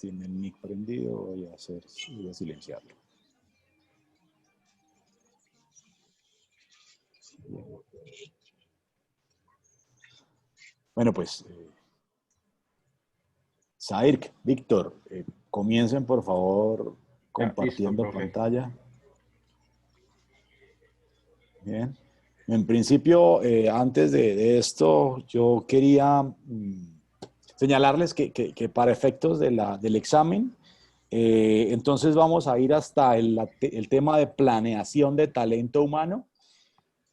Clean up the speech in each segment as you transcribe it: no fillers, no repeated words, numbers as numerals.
Tiene el mic prendido, voy a silenciarlo. Bueno, pues, Sairk, Víctor, comiencen por favor Ya, listo, compartiendo profe. pantalla. Bien. En principio, antes de esto, yo quería señalarles que para efectos del examen, entonces vamos a ir hasta el tema de planeación de talento humano.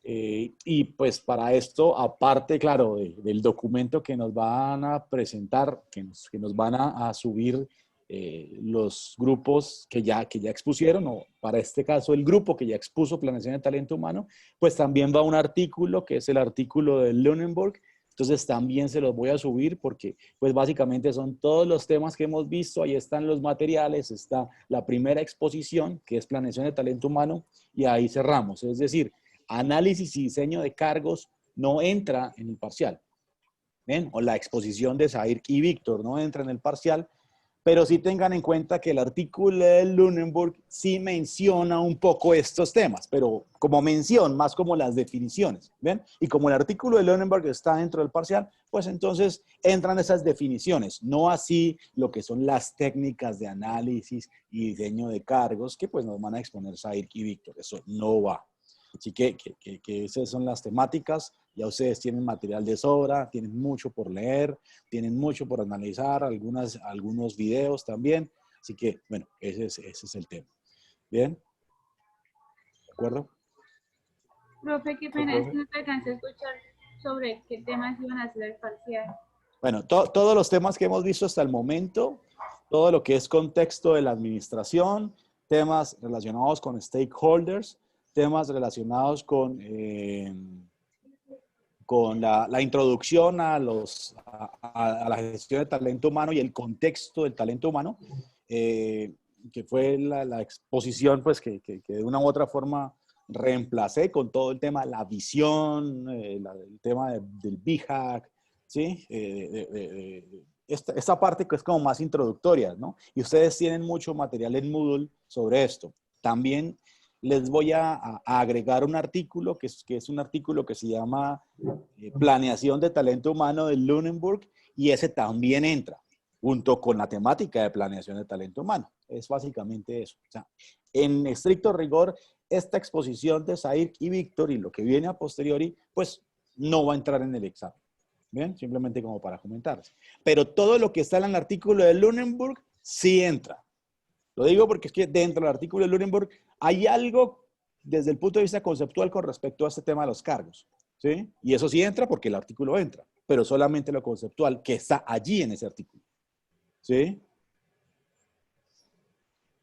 Y pues para esto, aparte, claro, del documento que nos van a presentar, que nos van a subir los grupos que ya expusieron, o para este caso el grupo que ya expuso planeación de talento humano, pues también va un artículo que es el artículo de Lunenburg. Entonces también se los voy a subir porque pues básicamente son todos los temas que hemos visto, ahí están los materiales, está la primera exposición que es planeación de talento humano y ahí cerramos. Es decir, análisis y diseño de cargos no entra en el parcial. ¿Ven? O la exposición de Sair y Víctor no entra en el parcial, pero sí tengan en cuenta que el artículo de Lunenburg sí menciona un poco estos temas, pero como mención, más como las definiciones. ¿Ven? Y como el artículo de Lunenburg está dentro del parcial, pues entonces entran esas definiciones, no así lo que son las técnicas de análisis y diseño de cargos que pues nos van a exponer Sair y Víctor. Eso no va. Así que esas son las temáticas. Ya ustedes tienen material de sobra, tienen mucho por leer, tienen mucho por analizar, algunos videos también. Así que, bueno, ese es el tema. ¿Bien? ¿De acuerdo? Profe, qué ¿Listo, pena, es profe? que no te alcancé a escuchar sobre qué temas iban a hacer el parcial. Bueno, todos los temas que hemos visto hasta el momento, todo lo que es contexto de la administración, temas relacionados con stakeholders, temas relacionados con la introducción a la gestión de talento humano y el contexto del talento humano, que fue la exposición pues, que de una u otra forma reemplacé con todo el tema de la visión, el tema del BHAG, ¿sí? Esta parte que es como más introductoria, ¿no? Y ustedes tienen mucho material en Moodle sobre esto. También les voy a agregar un artículo que es un artículo que se llama Planeación de Talento Humano de Lunenburg, y ese también entra junto con la temática de planeación de talento humano. Es básicamente eso. O sea, en estricto rigor, esta exposición de Sair y Víctor y lo que viene a posteriori, pues no va a entrar en el examen. Bien, simplemente como para comentarles. Pero todo lo que está en el artículo de Lunenburg sí entra. Lo digo porque es que dentro del artículo de Lunenburg hay algo desde el punto de vista conceptual con respecto a este tema de los cargos. ¿Sí? Y eso sí entra porque el artículo entra, pero solamente lo conceptual que está allí en ese artículo. ¿Sí?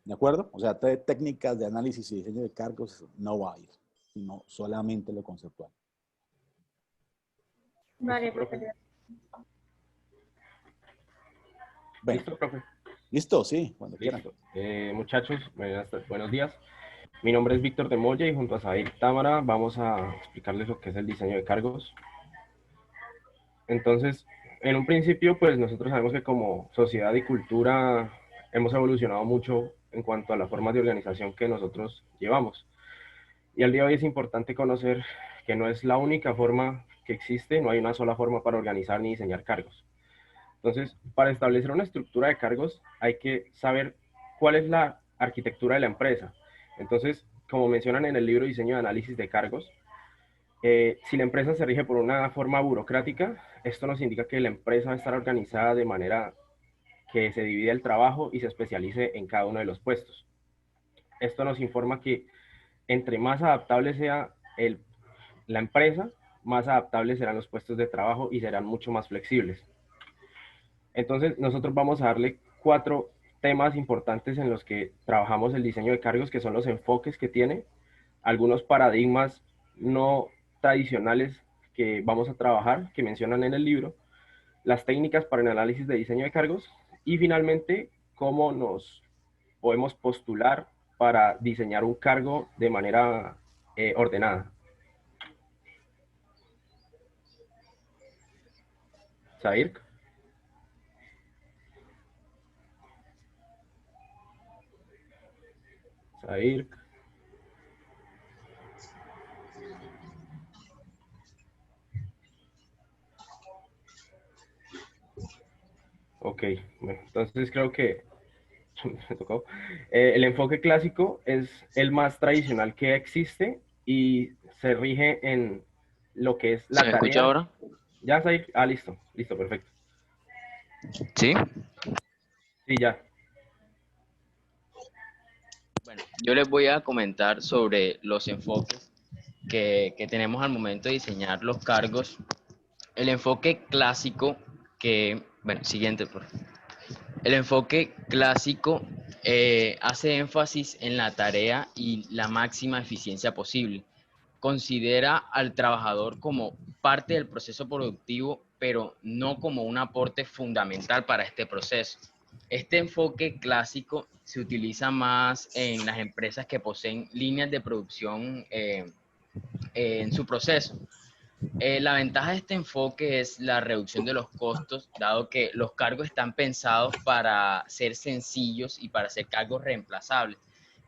¿De acuerdo? O sea, técnicas de análisis y diseño de cargos no va a ir, sino solamente lo conceptual. Vale, ¿Listo, profe. profe? Bueno, ¿Listo, profe? ¿listo? Sí, cuando quieran. Listo. Muchachos, buenos días. Mi nombre es Víctor de Moya y junto a Said Támara vamos a explicarles lo que es el diseño de cargos. Entonces, en un principio, pues nosotros sabemos que como sociedad y cultura hemos evolucionado mucho en cuanto a la forma de organización que nosotros llevamos. Y al día de hoy es importante conocer que no es la única forma que existe, no hay una sola forma para organizar ni diseñar cargos. Entonces, para establecer una estructura de cargos hay que saber cuál es la arquitectura de la empresa. Entonces, como mencionan en el libro Diseño de Análisis de Cargos, si la empresa se rige por una forma burocrática, esto nos indica que la empresa va a estar organizada de manera que se divide el trabajo y se especialice en cada uno de los puestos. Esto nos informa que entre más adaptable sea la empresa, más adaptables serán los puestos de trabajo y serán mucho más flexibles. Entonces, nosotros vamos a darle 4 temas importantes en los que trabajamos el diseño de cargos, que son los enfoques que tiene, algunos paradigmas no tradicionales que vamos a trabajar, que mencionan en el libro, las técnicas para el análisis de diseño de cargos y finalmente cómo nos podemos postular para diseñar un cargo de manera ordenada. Sair. Zair. Ok, bueno, entonces creo que me tocó. El enfoque clásico es el más tradicional que existe y se rige en lo que es ¿Se la me escucha tarea. ahora? ¿Ya, Zair? Ah, listo, listo, perfecto. Sí. Sí, ya. Bueno, yo les voy a comentar sobre los enfoques que tenemos al momento de diseñar los cargos. El enfoque clásico bueno, siguiente, por favor. El enfoque clásico hace énfasis en la tarea y la máxima eficiencia posible. Considera al trabajador como parte del proceso productivo, pero no como un aporte fundamental para este proceso. Este enfoque clásico se utiliza más en las empresas que poseen líneas de producción en su proceso. La ventaja de este enfoque es la reducción de los costos, dado que los cargos están pensados para ser sencillos y para ser cargos reemplazables,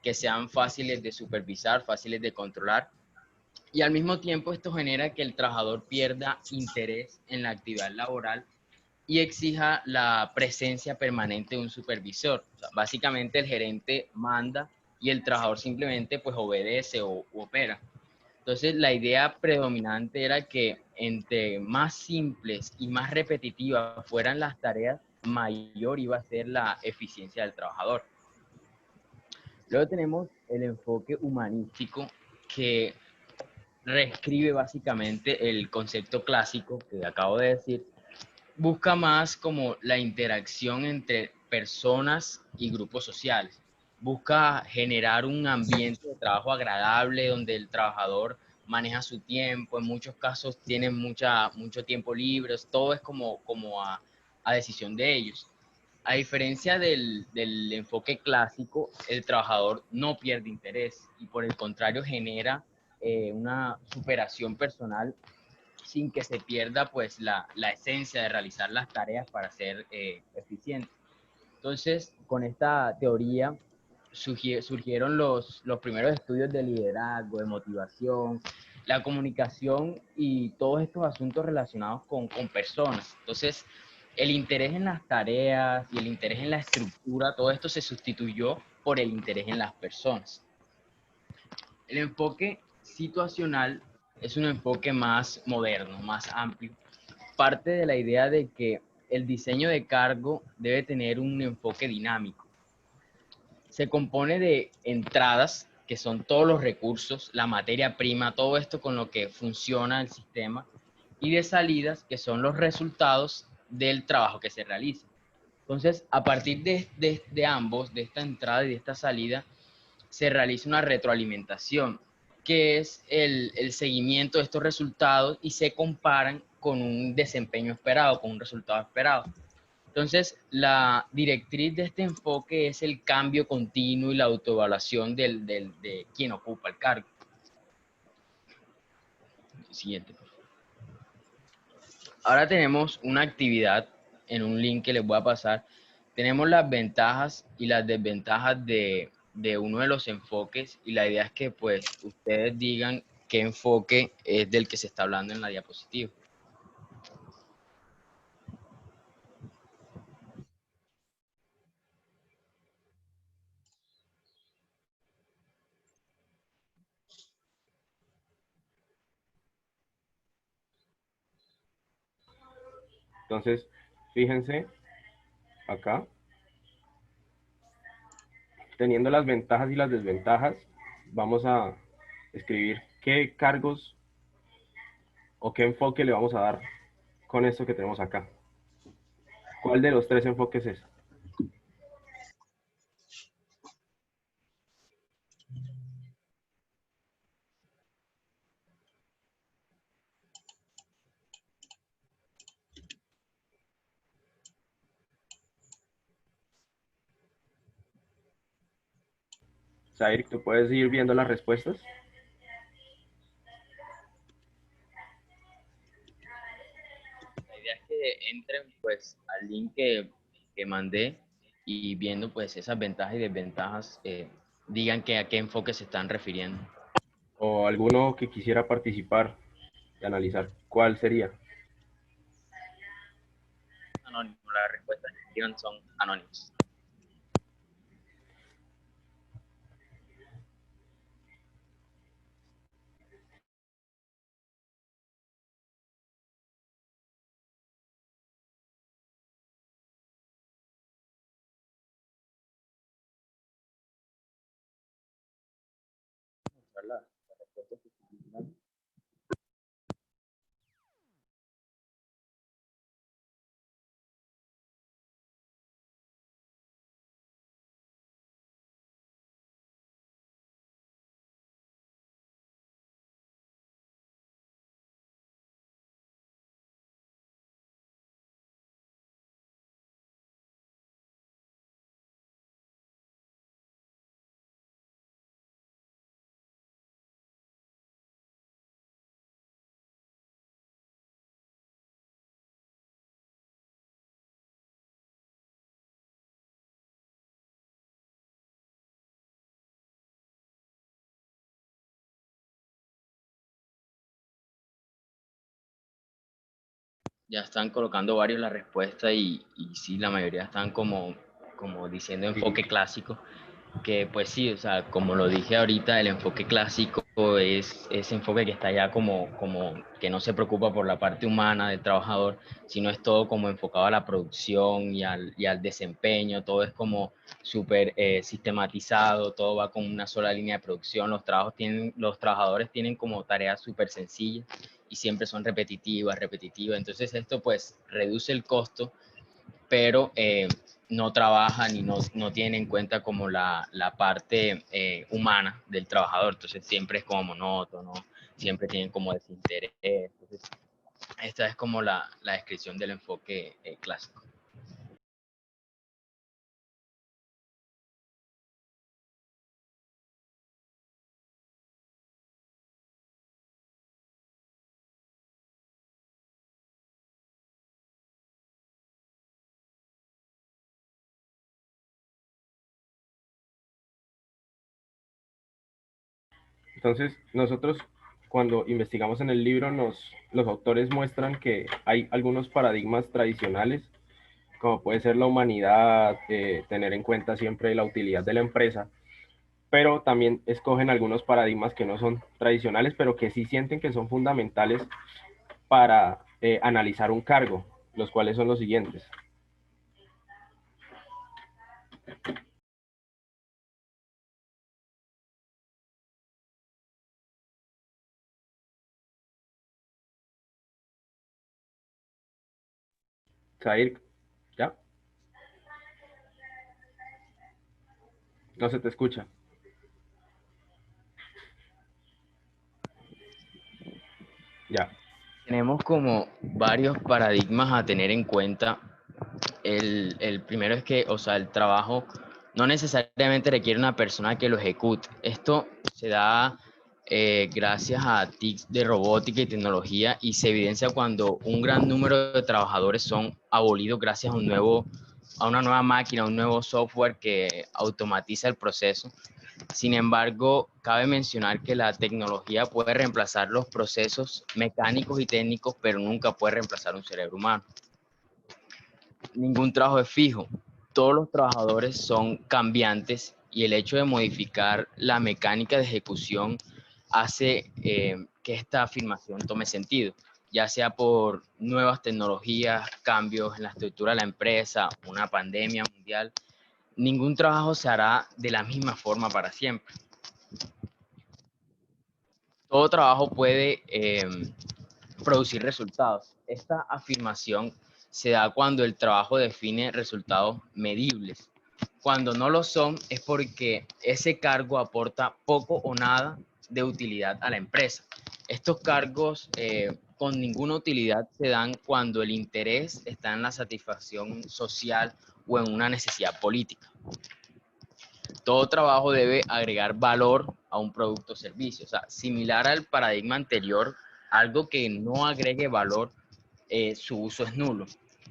que sean fáciles de supervisar, fáciles de controlar. Y al mismo tiempo esto genera que el trabajador pierda interés en la actividad laboral y exija la presencia permanente de un supervisor. O sea, básicamente el gerente manda y el trabajador simplemente pues obedece o opera. Entonces, la idea predominante era que entre más simples y más repetitivas fueran las tareas, mayor iba a ser la eficiencia del trabajador. Luego tenemos el enfoque humanístico que reescribe básicamente el concepto clásico que acabo de decir. Busca más como la interacción entre personas y grupos sociales. Busca generar un ambiente de trabajo agradable donde el trabajador maneja su tiempo, en muchos casos tienen mucho tiempo libre, todo es como a decisión de ellos. A diferencia del enfoque clásico, el trabajador no pierde interés y por el contrario genera una superación personal sin que se pierda pues la esencia de realizar las tareas para ser eficiente. Entonces, con esta teoría surgieron los primeros estudios de liderazgo, de motivación, la comunicación y todos estos asuntos relacionados con personas. Entonces, el interés en las tareas y el interés en la estructura, todo esto se sustituyó por el interés en las personas. El enfoque situacional es un enfoque más moderno, más amplio. Parte de la idea de que el diseño de cargo debe tener un enfoque dinámico. Se compone de entradas, que son todos los recursos, la materia prima, todo esto con lo que funciona el sistema, y de salidas, que son los resultados del trabajo que se realiza. Entonces, a partir de ambos, de esta entrada y de esta salida, se realiza una retroalimentación, que es el seguimiento de estos resultados y se comparan con un desempeño esperado, con un resultado esperado. Entonces, la directriz de este enfoque es el cambio continuo y la autoevaluación de quien ocupa el cargo. Siguiente. Ahora tenemos una actividad en un link que les voy a pasar. Tenemos las ventajas y las desventajas de uno de los enfoques y la idea es que pues ustedes digan qué enfoque es del que se está hablando en la diapositiva. Entonces, fíjense acá, teniendo las ventajas y las desventajas, vamos a escribir qué cargos o qué enfoque le vamos a dar con esto que tenemos acá. ¿Cuál de los tres enfoques es? Zair, ¿tú puedes ir viendo las respuestas? La idea es que entren pues al link que mandé y viendo pues esas ventajas y desventajas digan que a qué enfoque se están refiriendo. O alguno que quisiera participar y analizar cuál sería. Anónimo, las respuestas que escriban son anónimas. Ya están colocando varios la respuesta y sí, la mayoría están como diciendo enfoque clásico, que pues sí, o sea, como lo dije ahorita, el enfoque clásico es ese enfoque que está ya como que no se preocupa por la parte humana del trabajador, sino es todo como enfocado a la producción y al desempeño, todo es como súper sistematizado, todo va con una sola línea de producción, los trabajadores tienen como tareas súper sencillas y siempre son repetitivas, entonces esto pues reduce el costo, pero no trabajan y no tienen en cuenta como la parte humana del trabajador, entonces siempre es como monótono, siempre tienen como desinterés, entonces esta es como la descripción del enfoque clásico. Entonces, nosotros cuando investigamos en el libro, los autores muestran que hay algunos paradigmas tradicionales, como puede ser la humanidad, tener en cuenta siempre la utilidad de la empresa, pero también escogen algunos paradigmas que no son tradicionales, pero que sí sienten que son fundamentales para analizar un cargo, los cuales son los siguientes. Zair, ¿ya? No se te escucha. Ya. Tenemos como varios paradigmas a tener en cuenta. El primero es que, o sea, el trabajo no necesariamente requiere una persona que lo ejecute. Esto se da gracias a TICs de robótica y tecnología y se evidencia cuando un gran número de trabajadores son abolidos gracias a una nueva máquina, a un nuevo software que automatiza el proceso. Sin embargo, cabe mencionar que la tecnología puede reemplazar los procesos mecánicos y técnicos, pero nunca puede reemplazar un cerebro humano. Ningún trabajo es fijo. Todos los trabajadores son cambiantes y el hecho de modificar la mecánica de ejecución hace que esta afirmación tome sentido, ya sea por nuevas tecnologías, cambios en la estructura de la empresa, una pandemia mundial. Ningún trabajo se hará de la misma forma para siempre. Todo trabajo puede producir resultados. Esta afirmación se da cuando el trabajo define resultados medibles. Cuando no lo son es porque ese cargo aporta poco o nada de utilidad a la empresa. Estos cargos con ninguna utilidad se dan cuando el interés está en la satisfacción social o en una necesidad política. Todo trabajo debe agregar valor a un producto o servicio. O sea, similar al paradigma anterior, algo que no agregue valor, su uso es nulo.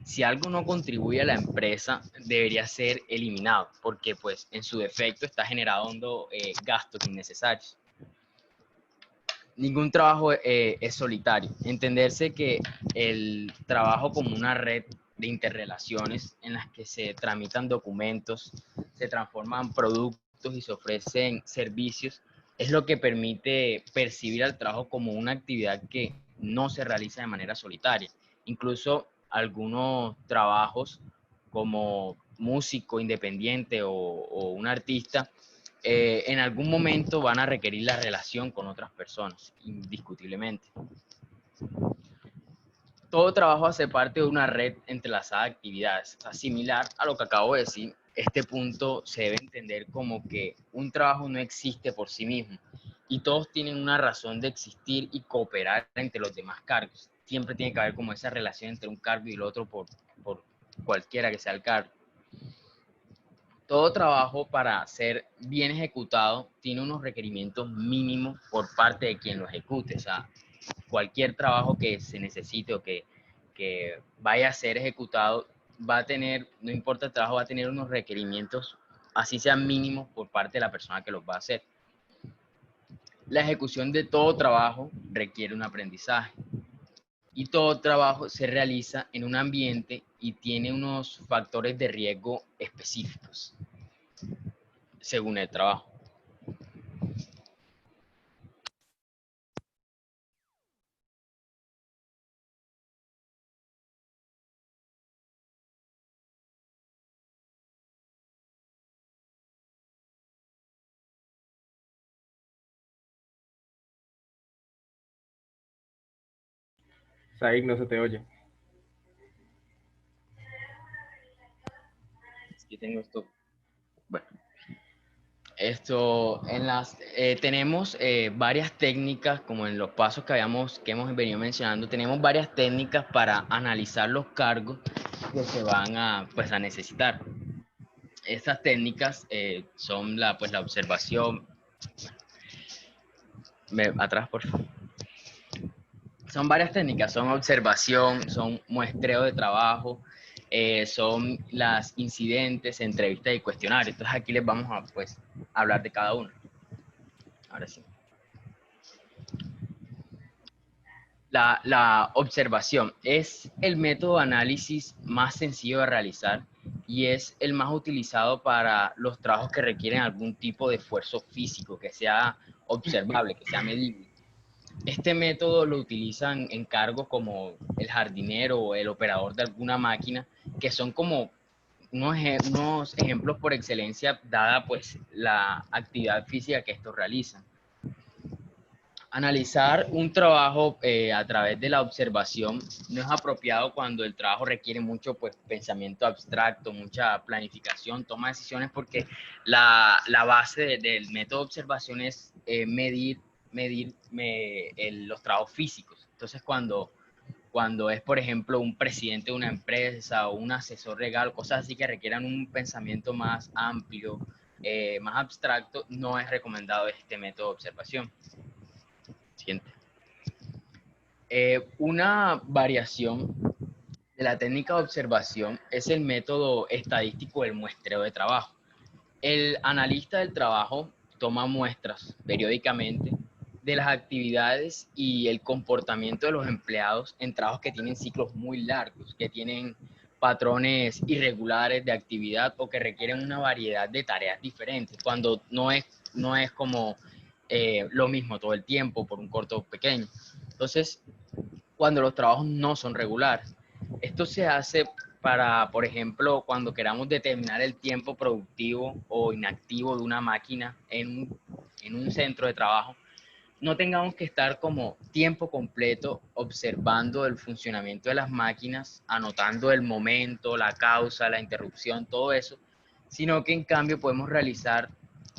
si algo no contribuye a la empresa, debería ser eliminado, porque pues en su defecto está generando gastos innecesarios. Ningún trabajo es solitario. Entenderse que el trabajo como una red de interrelaciones en las que se tramitan documentos, se transforman productos y se ofrecen servicios, es lo que permite percibir al trabajo como una actividad que no se realiza de manera solitaria. Incluso algunos trabajos como músico independiente o un artista en algún momento van a requerir la relación con otras personas, indiscutiblemente. Todo trabajo hace parte de una red entrelazada de actividades. O sea, similar a lo que acabo de decir, este punto se debe entender como que un trabajo no existe por sí mismo y todos tienen una razón de existir y cooperar entre los demás cargos. Siempre tiene que haber como esa relación entre un cargo y el otro por cualquiera que sea el cargo. Todo trabajo para ser bien ejecutado tiene unos requerimientos mínimos por parte de quien lo ejecute. O sea, cualquier trabajo que se necesite o que vaya a ser ejecutado va a tener, no importa el trabajo, va a tener unos requerimientos, así sean mínimos por parte de la persona que los va a hacer. La ejecución de todo trabajo requiere un aprendizaje. Y todo trabajo se realiza en un ambiente y tiene unos factores de riesgo específicos según el trabajo. Saik, no se te oye. Aquí tengo esto. Bueno, esto en las tenemos varias técnicas, como en los pasos que hemos venido mencionando, tenemos varias técnicas para analizar los cargos que se van a, pues, a necesitar. Estas técnicas son la observación. Atrás, por favor. Son varias técnicas, son observación, son muestreo de trabajo, son las incidentes, entrevistas y cuestionarios. Entonces aquí les vamos a pues hablar de cada uno. Ahora sí. La observación es el método de análisis más sencillo de realizar y es el más utilizado para los trabajos que requieren algún tipo de esfuerzo físico, que sea observable, que sea medible. Este método lo utilizan en cargos como el jardinero o el operador de alguna máquina, que son como unos ejemplos por excelencia, dada pues la actividad física que estos realizan. Analizar un trabajo a través de la observación no es apropiado cuando el trabajo requiere mucho pues, pensamiento abstracto, mucha planificación, toma de decisiones, porque la base del método de observación es medir los trabajos físicos. Entonces, cuando es, por ejemplo, un presidente de una empresa o un asesor legal, cosas así que requieran un pensamiento más amplio, más abstracto, no es recomendado este método de observación. Siguiente. Una variación de la técnica de observación es el método estadístico del muestreo de trabajo. El analista del trabajo toma muestras periódicamente de las actividades y el comportamiento de los empleados en trabajos que tienen ciclos muy largos, que tienen patrones irregulares de actividad o que requieren una variedad de tareas diferentes, cuando no es como lo mismo todo el tiempo por un corto pequeño. Entonces, cuando los trabajos no son regulares. Esto se hace para, por ejemplo, cuando queramos determinar el tiempo productivo o inactivo de una máquina en un centro de trabajo, no tengamos que estar como tiempo completo observando el funcionamiento de las máquinas, anotando el momento, la causa, la interrupción, todo eso, sino que en cambio podemos realizar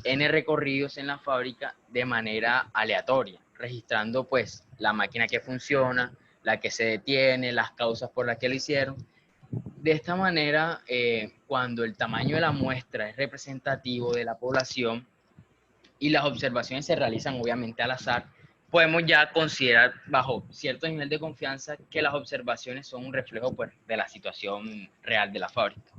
N recorridos en la fábrica de manera aleatoria, registrando pues la máquina que funciona, la que se detiene, las causas por las que lo hicieron. De esta manera, cuando el tamaño de la muestra es representativo de la población y las observaciones se realizan obviamente al azar, podemos ya considerar bajo cierto nivel de confianza que las observaciones son un reflejo pues, de la situación real de la fábrica.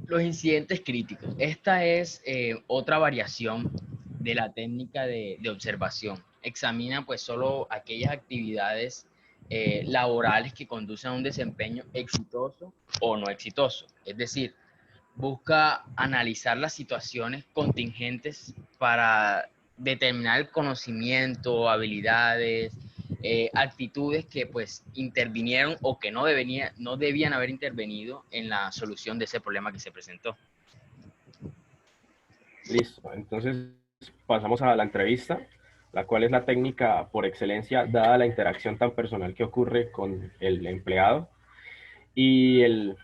Los incidentes críticos. Esta es otra variación de la técnica de observación. Examina pues solo aquellas actividades laborales que conducen a un desempeño exitoso o no exitoso. Es decir, busca analizar las situaciones contingentes para determinar el conocimiento, habilidades, actitudes que pues intervinieron o que no debían haber intervenido en la solución de ese problema que se presentó. Listo, entonces pasamos a la entrevista, la cual es la técnica por excelencia dada la interacción tan personal que ocurre con el empleado y el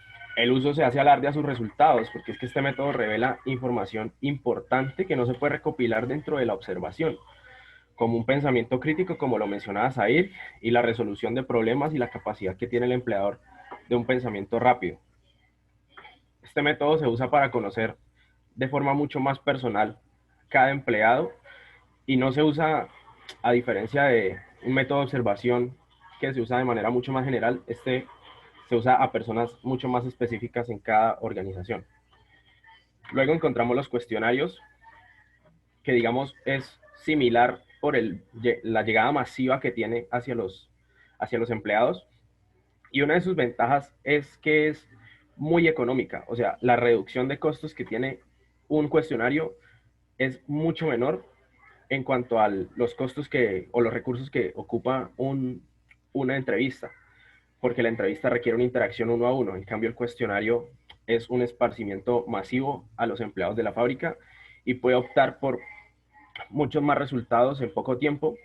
uso se hace alarde a sus resultados, porque es que este método revela información importante que no se puede recopilar dentro de la observación, como un pensamiento crítico, como lo mencionaba Zahir, y la resolución de problemas y la capacidad que tiene el empleador de un pensamiento rápido. Este método se usa para conocer de forma mucho más personal cada empleado y no se usa, a diferencia de un método de observación que se usa de manera mucho más general, este se usa a personas mucho más específicas en cada organización. Luego encontramos los cuestionarios, que digamos es similar por la llegada masiva que tiene hacia los empleados. Y una de sus ventajas es que es muy económica, o sea, la reducción de costos que tiene un cuestionario es mucho menor en cuanto a los costos o los recursos que ocupa una entrevista, porque la entrevista requiere una interacción uno a uno. En cambio, el cuestionario es un esparcimiento masivo a los empleados de la fábrica y puede optar por muchos más resultados en poco tiempo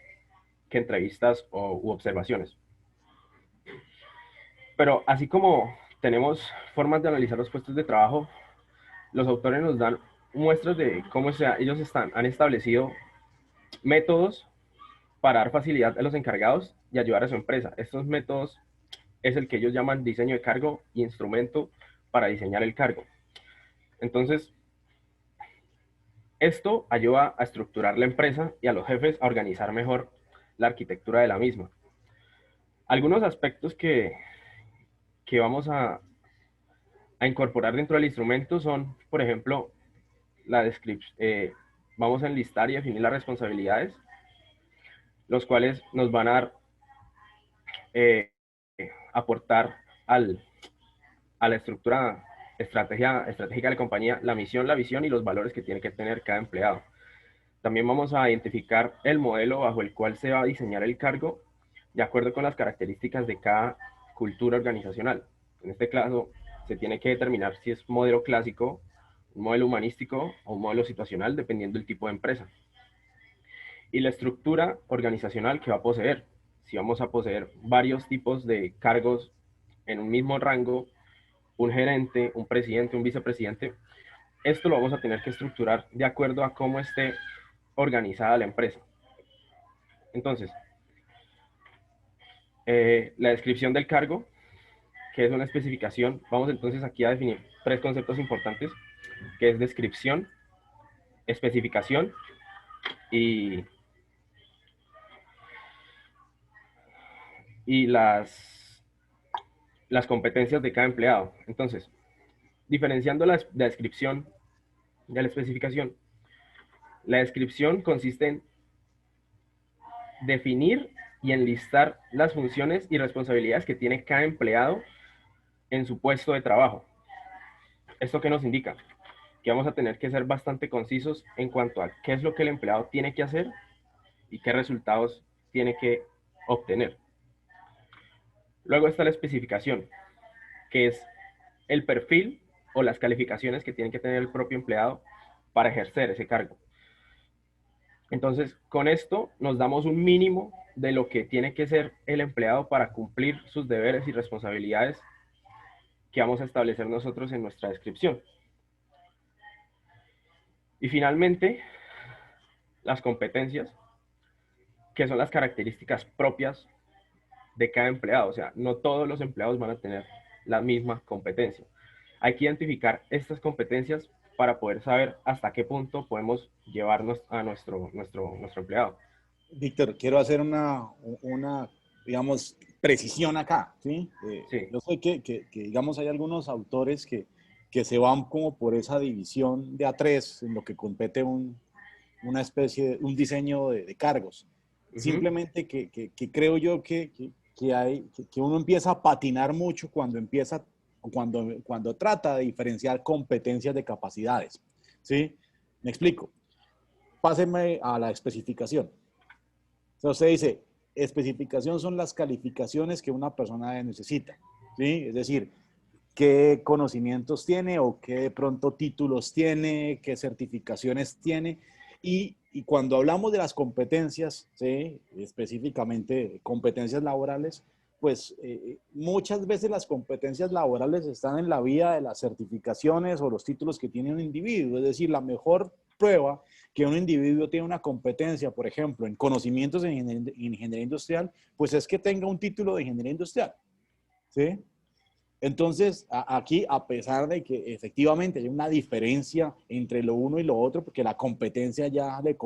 que entrevistas u observaciones. Pero así como tenemos formas de analizar los puestos de trabajo, los autores nos dan muestras de cómo ellos han establecido métodos para dar facilidad a los encargados y ayudar a su empresa. Estos métodos es el que ellos llaman diseño de cargo y instrumento para diseñar el cargo. Entonces, esto ayuda a estructurar la empresa y a los jefes a organizar mejor la arquitectura de la misma. Algunos aspectos que vamos a incorporar dentro del instrumento son, por ejemplo, vamos a enlistar y definir las responsabilidades, los cuales nos van a dar, aportar a la estructura estratégica de la compañía, la misión, la visión y los valores que tiene que tener cada empleado. También vamos a identificar el modelo bajo el cual se va a diseñar el cargo de acuerdo con las características de cada cultura organizacional. En este caso, se tiene que determinar si es modelo clásico, un modelo humanístico o un modelo situacional, dependiendo del tipo de empresa. Y la estructura organizacional que va a poseer. Si vamos a poseer varios tipos de cargos en un mismo rango, un gerente, un presidente, un vicepresidente, esto lo vamos a tener que estructurar de acuerdo a cómo esté organizada la empresa. Entonces, la descripción del cargo, que es una especificación. Vamos entonces aquí a definir tres conceptos importantes, que es descripción, especificación y las competencias de cada empleado. Entonces, diferenciando la descripción de la especificación, la descripción consiste en definir y enlistar las funciones y responsabilidades que tiene cada empleado en su puesto de trabajo. ¿Esto qué nos indica? Que vamos a tener que ser bastante concisos en cuanto a qué es lo que el empleado tiene que hacer y qué resultados tiene que obtener. Luego está la especificación, que es el perfil o las calificaciones que tiene que tener el propio empleado para ejercer ese cargo. Entonces, con esto nos damos un mínimo de lo que tiene que ser el empleado para cumplir sus deberes y responsabilidades que vamos a establecer nosotros en nuestra descripción. Y finalmente, las competencias, que son las características propias de cada empleado. O sea, no todos los empleados van a tener la misma competencia. Hay que identificar estas competencias para poder saber hasta qué punto podemos llevarnos a nuestro empleado. Víctor, quiero hacer digamos, precisión acá, ¿sí? Sí, Yo sé digamos, hay algunos autores que se van como por esa división de A3 en lo que compete una especie, un diseño de cargos. ujú, Simplemente que creo yo que uno empieza a patinar mucho cuando empieza, cuando trata de diferenciar competencias de capacidades, ¿sí? Me explico. Páseme a la especificación. Entonces usted dice, especificación son las calificaciones que una persona necesita, ¿sí? Es decir, qué conocimientos tiene o qué de pronto títulos tiene, qué certificaciones tiene. Y cuando hablamos de las competencias, ¿sí? Específicamente competencias laborales, pues muchas veces las competencias laborales están en la vía de las certificaciones o los títulos que tiene un individuo. Es decir, la mejor prueba que un individuo tiene una competencia, por ejemplo, en conocimientos en ingeniería industrial, pues es que tenga un título de ingeniería industrial, ¿sí? Entonces, aquí, a pesar de que efectivamente hay una diferencia entre lo uno y lo otro, porque la competencia ya le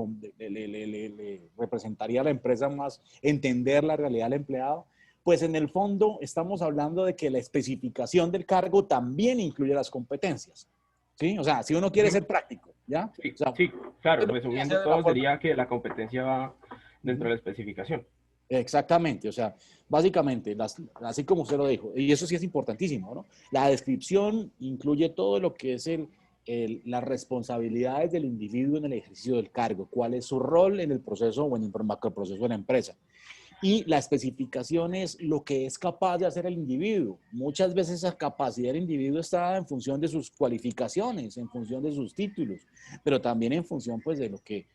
representaría a la empresa más entender la realidad del empleado, pues en el fondo estamos hablando de que la especificación del cargo también incluye las competencias. ¿Sí? O sea, si uno quiere ujú. ser práctico, ¿ya? O Sí, sea, sí, usted claro, lo quiere hacer resumiendo de la todo forma. sería que la competencia va dentro Ujú. de la especificación. Exactamente, o sea, básicamente, así como usted lo dijo, y eso sí es importantísimo, ¿no? La descripción incluye todo lo que es las responsabilidades del individuo en el ejercicio del cargo, cuál es su rol en el proceso o en el macroproceso de la empresa. Y la especificación es lo que es capaz de hacer el individuo. Muchas veces esa capacidad del individuo está en función de sus cualificaciones, en función de sus títulos, pero también en función pues de lo que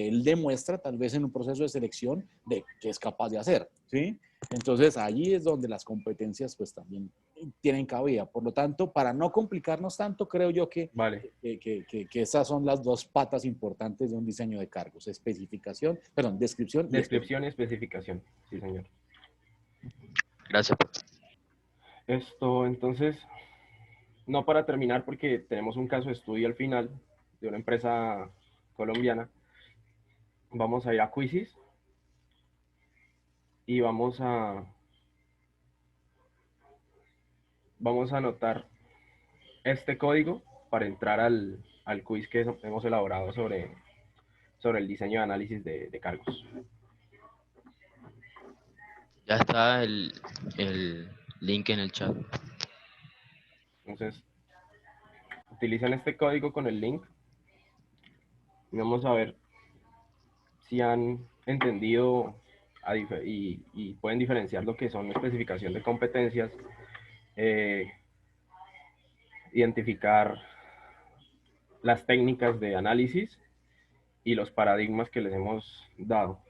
él demuestra tal vez en un proceso de selección de que es capaz de hacer, ¿sí? Entonces allí es donde las competencias pues también tienen cabida. Por lo tanto, para no complicarnos tanto, creo yo Vale, que esas son las dos patas importantes de un diseño de cargos, especificación, perdón, descripción y descripción y especificación. especificación. Sí, señor. Gracias. Esto, entonces, no para terminar, porque tenemos un caso de estudio al final de una empresa colombiana. Vamos a ir a Quizzes y vamos a anotar este código para entrar al quiz que hemos elaborado sobre el diseño de análisis de cargos. Ya está el link en el chat. Entonces, utilizan este código con el link y vamos a ver si han entendido y pueden diferenciar lo que son especificación de competencias, eh, identificar las técnicas de análisis y los paradigmas que les hemos dado.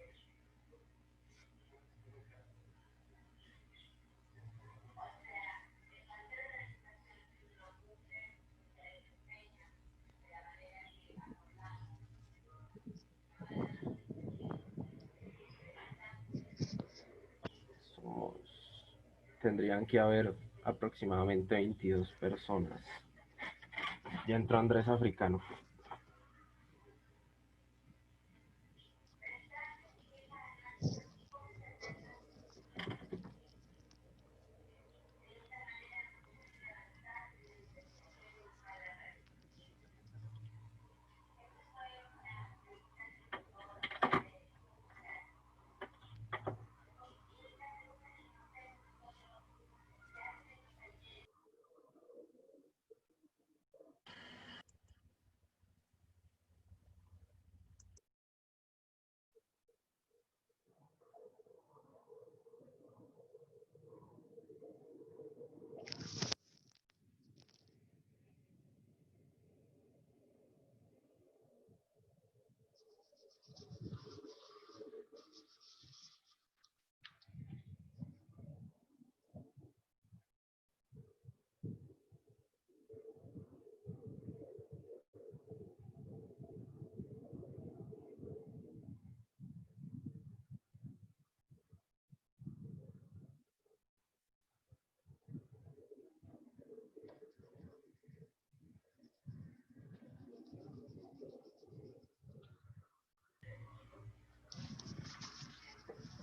Somos- Tendrían que haber aproximadamente 22 personas. Ya entró Andrés Africano.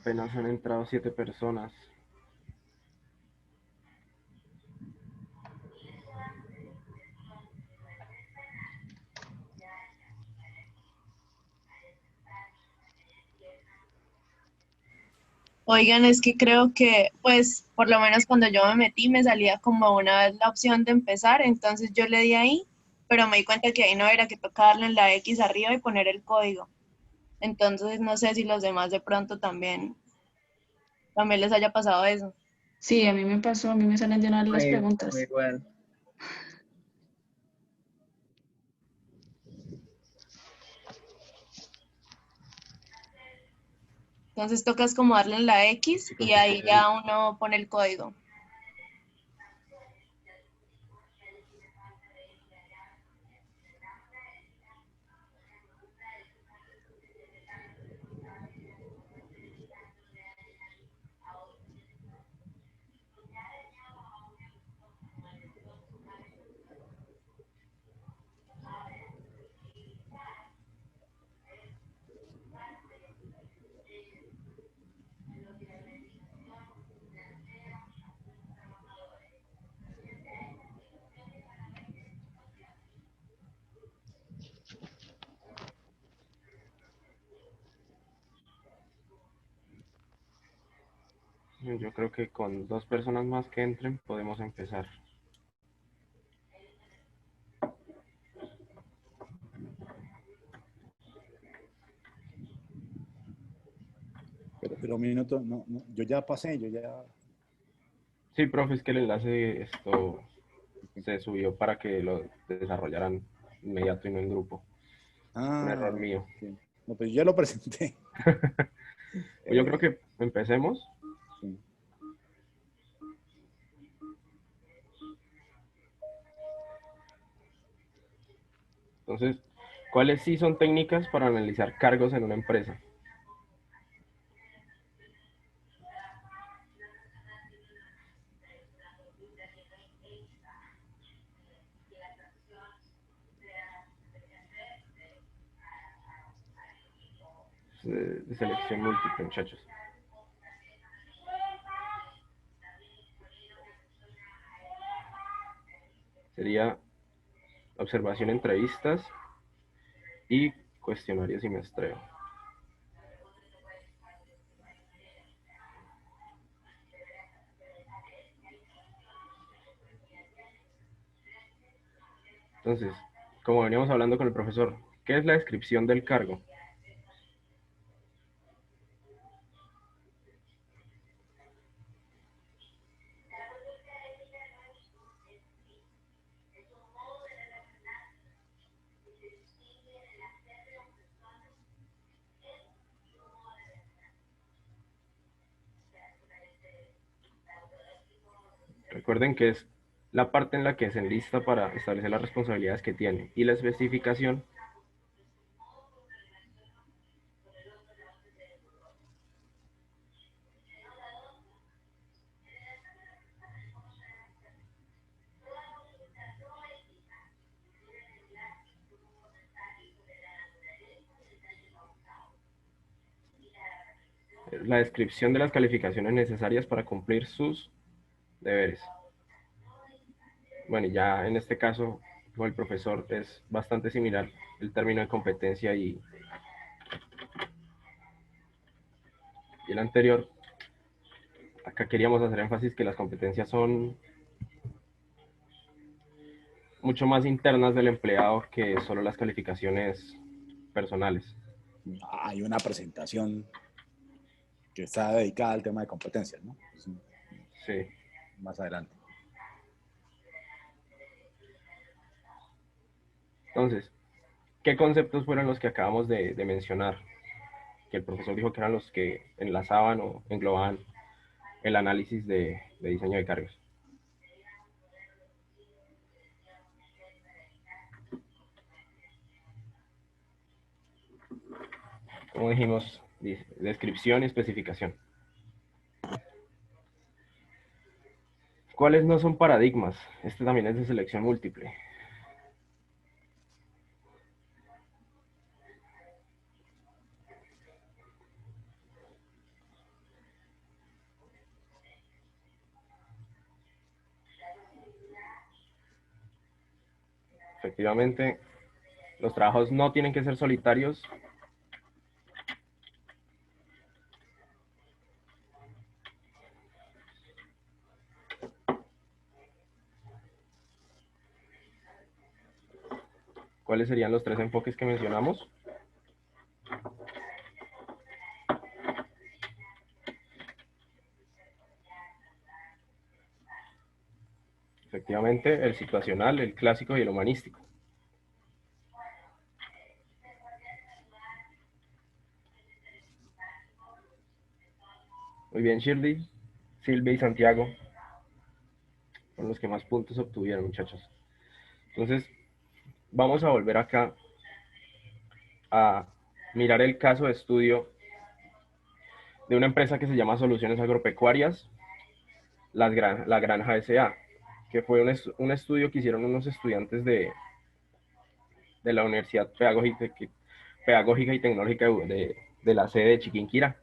Apenas han entrado 7 personas. Oigan, es que creo que, pues, por lo menos cuando yo me metí, me salía como una vez la opción de empezar, entonces yo le di ahí, pero me di cuenta que ahí no era, que tocaba darle en la X arriba y poner el código. Entonces, no sé si los demás de pronto también les haya pasado eso. Sí, a mí me pasó, a mí me salen de una vez las Fue preguntas. igual. Entonces tocas como darle en la X Chicos, y si ahí quieren, ya uno pone el código. yo creo que con 2 personas más que entren podemos empezar. Pero un minuto, no, no, yo ya pasé, yo ya... Sí, profe, es que el enlace esto se subió para que lo desarrollaran inmediato y no en grupo. Un error Ah, mío. ok. No, pues yo ya lo presenté. Pues yo creo que empecemos. Sí. Entonces, ¿cuáles sí son técnicas para analizar cargos en una empresa? De selección múltiple, muchachos. Sería observación, entrevistas y cuestionarios y muestreo. Entonces, como veníamos hablando con el profesor, ¿qué es la descripción del cargo? Recuerden que es la parte en la que se enlista para establecer las responsabilidades que tiene y la especificación. La descripción de las calificaciones necesarias para cumplir sus deberes. Bueno, y ya en este caso, con el profesor es bastante similar el término de competencia y el anterior. Acá queríamos hacer énfasis que las competencias son mucho más internas del empleado que solo las calificaciones personales. Hay una presentación que está dedicada al tema de competencias, ¿no? Sí. Más adelante. Entonces, ¿qué conceptos fueron los que acabamos de mencionar? Que el profesor dijo que eran los que enlazaban o englobaban el análisis de diseño de cargos. Como dijimos, descripción y especificación. ¿Cuáles no son paradigmas? Este también es de selección múltiple. Efectivamente, los trabajos no tienen que ser solitarios. ¿Cuáles serían los 3 enfoques que mencionamos? Efectivamente, el situacional, el clásico y el humanístico. Muy bien, Shirley, Silvia y Santiago fueron los que más puntos obtuvieron, muchachos. Entonces, vamos a volver acá a mirar el caso de estudio de una empresa que se llama Soluciones Agropecuarias, la Granja S.A., que fue un estudio que hicieron unos estudiantes de la Universidad Pedagógica y Tecnológica de la sede de Chiquinquirá.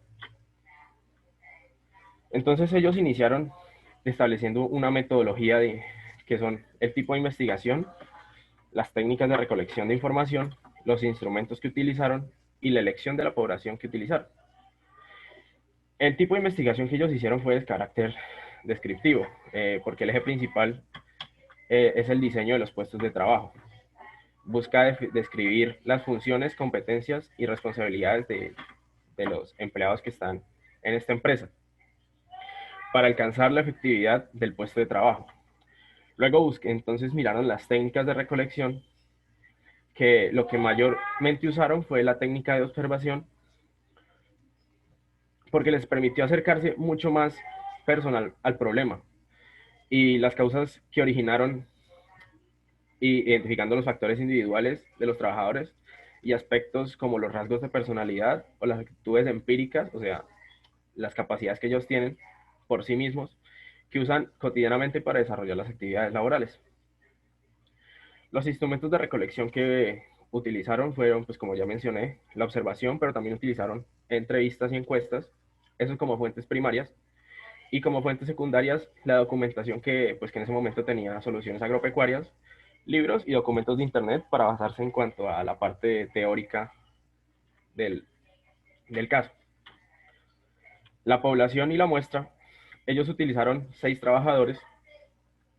Entonces ellos iniciaron estableciendo una metodología que son el tipo de investigación, las técnicas de recolección de información, los instrumentos que utilizaron y la elección de la población que utilizaron. El tipo de investigación que ellos hicieron fue de carácter descriptivo, porque el eje principal es el diseño de los puestos de trabajo. Busca describir las funciones, competencias y responsabilidades de los empleados que están en esta empresa para alcanzar la efectividad del puesto de trabajo. Luego entonces miraron las técnicas de recolección, que lo que mayormente usaron fue la técnica de observación, porque les permitió acercarse mucho más personal al problema y las causas que originaron, identificando los factores individuales de los trabajadores y aspectos como los rasgos de personalidad o las actitudes empíricas, o sea, las capacidades que ellos tienen por sí mismos, que usan cotidianamente para desarrollar las actividades laborales. Los instrumentos de recolección que utilizaron fueron, pues como ya mencioné, la observación, pero también utilizaron entrevistas y encuestas, eso como fuentes primarias, y como fuentes secundarias, la documentación pues, que en ese momento tenía Soluciones Agropecuarias, libros y documentos de Internet para basarse en cuanto a la parte teórica del caso. La población y la muestra, ellos utilizaron 6 trabajadores,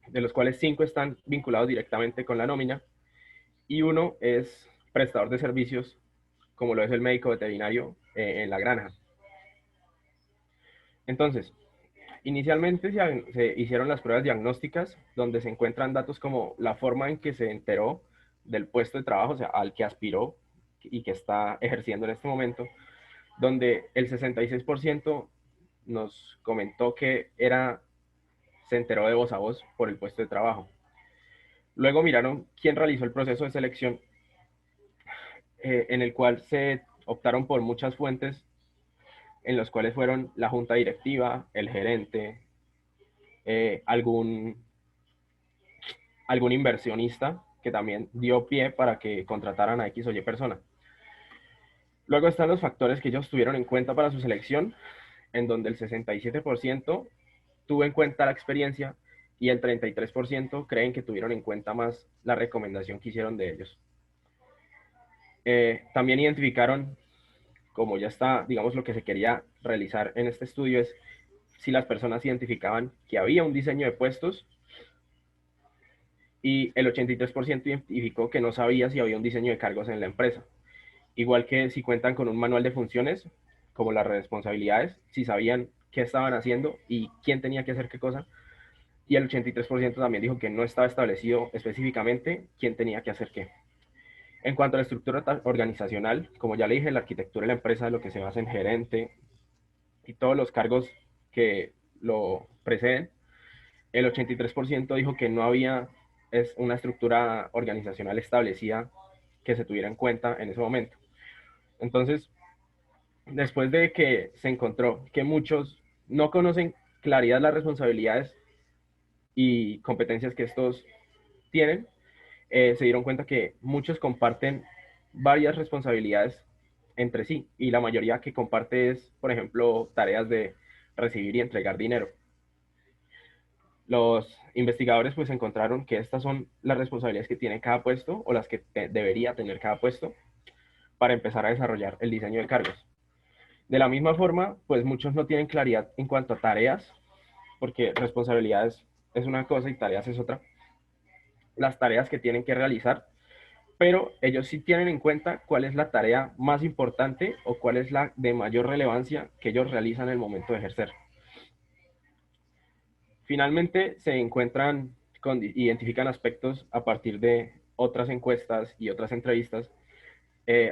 de los cuales 5 están vinculados directamente con la nómina, y uno es prestador de servicios, como lo es el médico veterinario en la granja. Entonces, inicialmente se hicieron las pruebas diagnósticas, donde se encuentran datos como la forma en que se enteró del puesto de trabajo, o sea, al que aspiró y que está ejerciendo en este momento, donde el 66% nos comentó que se enteró de voz a voz por el puesto de trabajo. Luego miraron quién realizó el proceso de selección, en el cual se optaron por muchas fuentes, en los cuales fueron la junta directiva, el gerente, algún inversionista que también dio pie para que contrataran a X o Y persona. Luego están los factores que ellos tuvieron en cuenta para su selección, en donde el 67% tuvo en cuenta la experiencia y el 33% creen que tuvieron en cuenta más la recomendación que hicieron de ellos. También identificaron, como ya está, digamos, lo que se quería realizar en este estudio es si las personas identificaban que había un diseño de puestos, y el 83% identificó que no sabía si había un diseño de cargos en la empresa. Igual que si cuentan con un manual de funciones, como las responsabilidades, si sabían qué estaban haciendo y quién tenía que hacer qué cosa. Y el 83% también dijo que no estaba establecido específicamente quién tenía que hacer qué. En cuanto a la estructura organizacional, como ya le dije, la arquitectura de la empresa, lo que se basa en gerente y todos los cargos que lo preceden, el 83% dijo que no había una estructura organizacional establecida que se tuviera en cuenta en ese momento. Entonces, después de que se encontró que muchos no conocen claridad las responsabilidades y competencias que estos tienen, se dieron cuenta que muchos comparten varias responsabilidades entre sí, y la mayoría que comparte es, por ejemplo, tareas de recibir y entregar dinero. los investigadores pues encontraron que estas son las responsabilidades que tiene cada puesto o las que debería tener cada puesto para empezar a desarrollar el diseño de cargos. De la misma forma, pues muchos no tienen claridad en cuanto a tareas, porque responsabilidades es una cosa y tareas es otra. Las tareas que tienen que realizar, pero ellos sí tienen en cuenta cuál es la tarea más importante o cuál es la de mayor relevancia que ellos realizan en el momento de ejercer. Finalmente, se encuentran, identifican aspectos a partir de otras encuestas y otras entrevistas,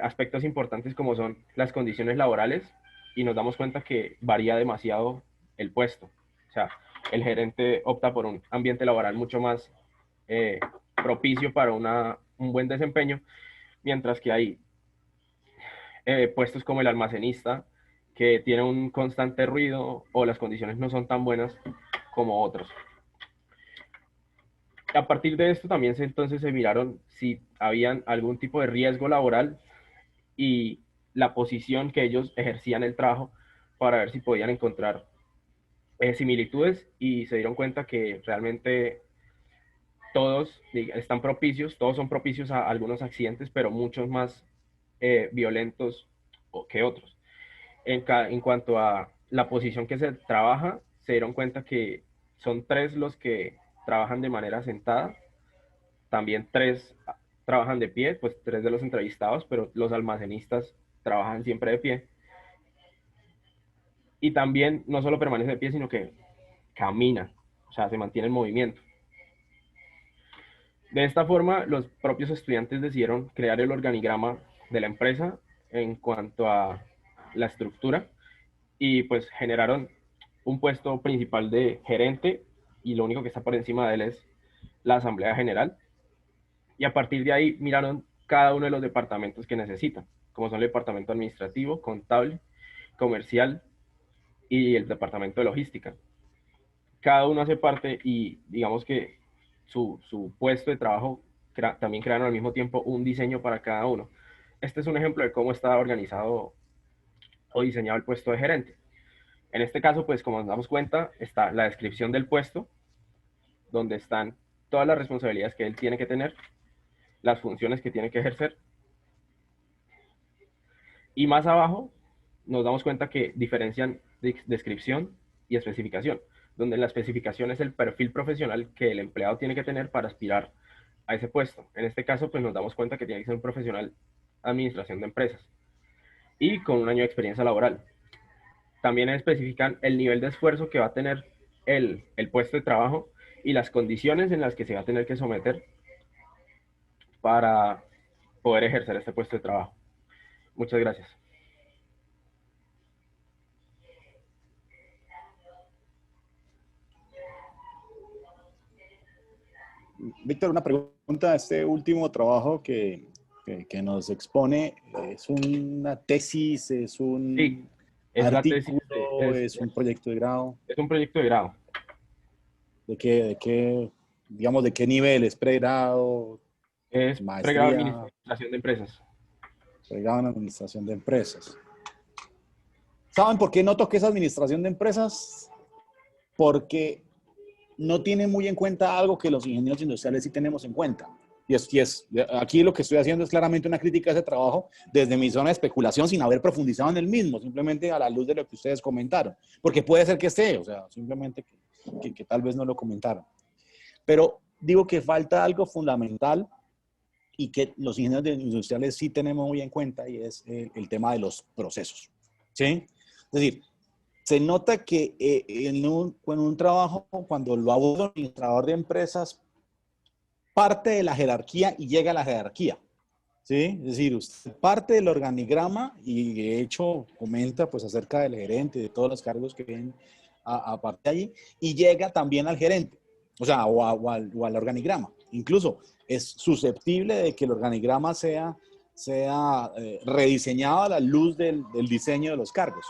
aspectos importantes como son las condiciones laborales, y nos damos cuenta que varía demasiado el puesto. O sea, el gerente opta por un ambiente laboral mucho más propicio para un buen desempeño, mientras que hay puestos como el almacenista, que tiene un constante ruido o las condiciones no son tan buenas como otros. A partir de esto también entonces se miraron si habían algún tipo de riesgo laboral y la posición que ellos ejercían el trabajo para ver si podían encontrar similitudes, y se dieron cuenta que realmente todos están propicios, todos son propicios a algunos accidentes, pero muchos más violentos que otros. En cuanto a la posición que se trabaja, se dieron cuenta que son 3 los que trabajan de manera sentada, también 3 trabajan de pie, pues 3 de los entrevistados, pero los almacenistas trabajan siempre de pie. Y también no solo permanece de pie, sino que camina, o sea, se mantiene en movimiento. De esta forma, los propios estudiantes decidieron crear el organigrama de la empresa en cuanto a la estructura, y pues generaron un puesto principal de gerente, y lo único que está por encima de él es la asamblea general. Y a partir de ahí miraron cada uno de los departamentos que necesitan, como son el departamento administrativo, contable, comercial y el departamento de logística. Cada uno hace parte, y digamos que su puesto de trabajo también crearon al mismo tiempo un diseño para cada uno. Este es un ejemplo de cómo está organizado o diseñado el puesto de gerente. En este caso, pues como nos damos cuenta, está la descripción del puesto, donde están todas las responsabilidades que él tiene que tener, las funciones que tiene que ejercer. Y más abajo nos damos cuenta que diferencian descripción y especificación, donde la especificación es el perfil profesional que el empleado tiene que tener para aspirar a ese puesto. En este caso, pues nos damos cuenta que tiene que ser un profesional de administración de empresas y con un año de experiencia laboral. También especifican el nivel de esfuerzo que va a tener el puesto de trabajo y las condiciones en las que se va a tener que someter para poder ejercer este puesto de trabajo. Muchas gracias. Víctor, una pregunta. Este último trabajo que nos expone, ¿es una tesis, es un Sí, es la tesis, artículo, es un proyecto de grado? es un proyecto de grado. Digamos, de qué nivel? ¿Es pregrado? Es pregrado en administración de empresas. Pregrado en administración de empresas. ¿Saben por qué no toqué esa administración de empresas? Porque no tienen muy en cuenta algo que los ingenieros industriales sí tenemos en cuenta. Aquí lo que estoy haciendo es claramente una crítica a ese trabajo desde mi zona de especulación, sin haber profundizado en el mismo, simplemente a la luz de lo que ustedes comentaron. Porque puede ser que esté, o sea, simplemente que tal vez no lo comentaron. Pero digo que falta algo fundamental y que los ingenieros industriales sí tenemos muy en cuenta, y es el tema de los procesos. ¿Sí? Es decir, se nota que en un trabajo, cuando lo aborda un administrador de empresas, parte de la jerarquía y llega a la jerarquía. ¿Sí? Es decir, usted parte del organigrama y de hecho comenta pues acerca del gerente, de todos los cargos que vienen a partir de allí, y llega también al gerente, o sea, o al organigrama. Incluso es susceptible de que el organigrama sea rediseñado a la luz del diseño de los cargos.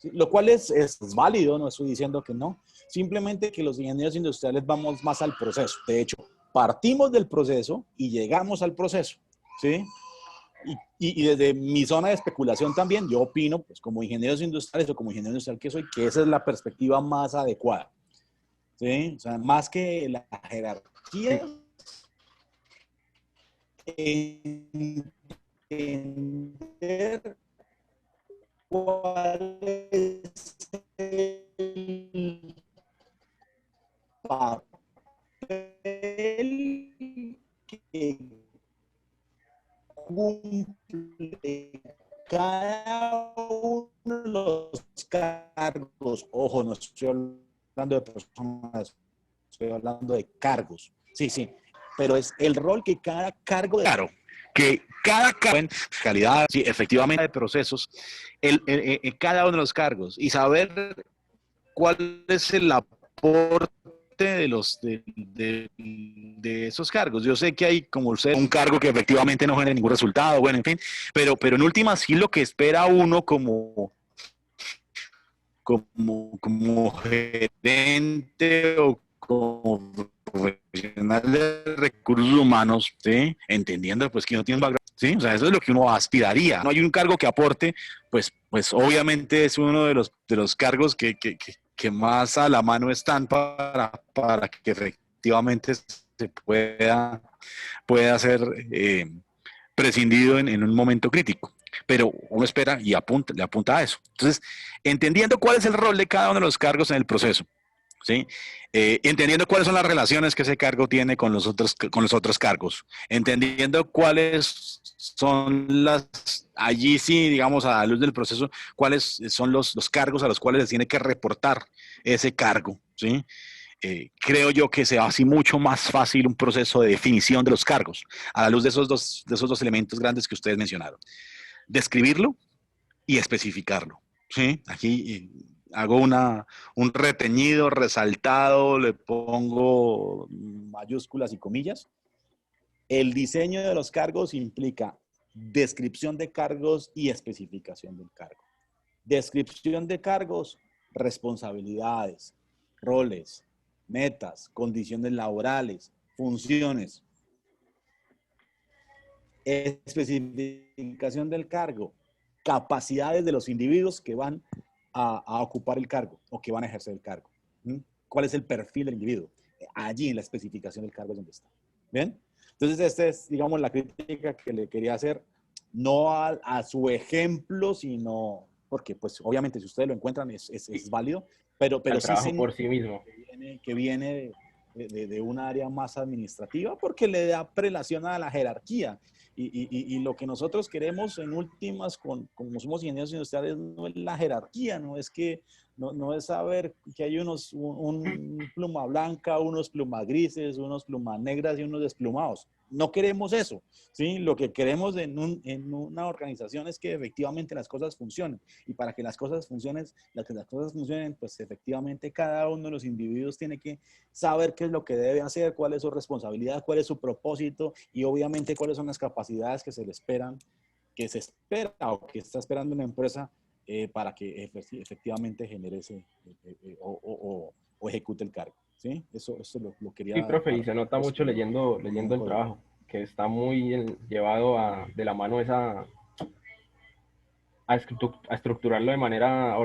¿Sí? Lo cual es válido, no estoy diciendo que no, simplemente que los ingenieros industriales vamos más al proceso. De hecho, partimos del proceso y llegamos al proceso, ¿sí? Y desde mi zona de especulación también, yo opino, pues como ingenieros industriales o como ingeniero industrial que soy, que esa es la perspectiva más adecuada. ¿sí? O sea, más que la jerarquía, entender cuál es el papel que cumple cada uno de los cargos. Ojo, no estoy hablando de personas, estoy hablando de cargos. Sí, sí, pero es el rol que cada cargo... Claro, que cada cargo en calidad, sí, efectivamente, de procesos, cada uno de los cargos y saber cuál es el aporte de esos cargos. Yo sé que hay, como usted, un cargo que efectivamente no genera ningún resultado, bueno, en fin, pero en última sí lo que espera uno como gerente o como profesional de recursos humanos, ¿sí? Entendiendo pues que no tiene un background, ¿sí? O sea, eso es lo que uno aspiraría. No hay un cargo que aporte, pues obviamente es uno de los cargos que más a la mano están para que efectivamente se pueda ser prescindido en un momento crítico. Pero uno espera y le apunta a eso. Entonces, entendiendo cuál es el rol de cada uno de los cargos en el proceso, ¿sí? Entendiendo cuáles son las relaciones que ese cargo tiene con los otros cargos, entendiendo cuáles son allí sí, digamos, a la luz del proceso, cuáles son los cargos a los cuales se tiene que reportar ese cargo, ¿sí? Creo yo que se va así mucho más fácil un proceso de definición de los cargos, a la luz de esos dos elementos grandes que ustedes mencionaron. Describirlo y especificarlo, ¿sí? Aquí hago un reteñido, resaltado, le pongo mayúsculas y comillas. El diseño de los cargos implica descripción de cargos y especificación del cargo. Descripción de cargos, responsabilidades, roles, metas, condiciones laborales, funciones. Especificación del cargo, capacidades de los individuos que van a ocupar el cargo o que van a ejercer el cargo. ¿Cuál es el perfil del individuo? Allí en la especificación del cargo es donde está. ¿Bien? Entonces, esta es, digamos, la crítica que le quería hacer, no a su ejemplo, sino porque, pues, obviamente, si ustedes lo encuentran, es válido, pero El sí trabajo por sí mismo. que viene de un área más administrativa, porque le da prelación a la jerarquía. Y lo que nosotros queremos en últimas, como somos ingenieros industriales, no es la jerarquía, no es que no es saber que hay un pluma blanca, unos plumas grises, unos plumas negras y unos desplumados. No queremos eso, ¿sí? Lo que queremos en una organización es que efectivamente las cosas funcionen. Y para que las cosas funcionen, pues efectivamente cada uno de los individuos tiene que saber qué es lo que debe hacer, cuál es su responsabilidad, cuál es su propósito y obviamente cuáles son las capacidades que se espera o que está esperando una empresa para que efectivamente genere o ejecute el cargo. ¿Sí? Eso lo quería... Sí, profe, y se nota mucho leyendo el trabajo, que está muy llevado de la mano a estructurarlo de manera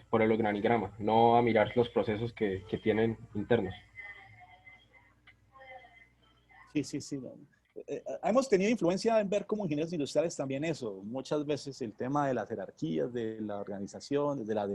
por el organigrama, no a mirar los procesos que tienen internos. Sí. Hemos tenido influencia en ver como ingenieros industriales también eso. Muchas veces el tema de las jerarquías, de la organización, de la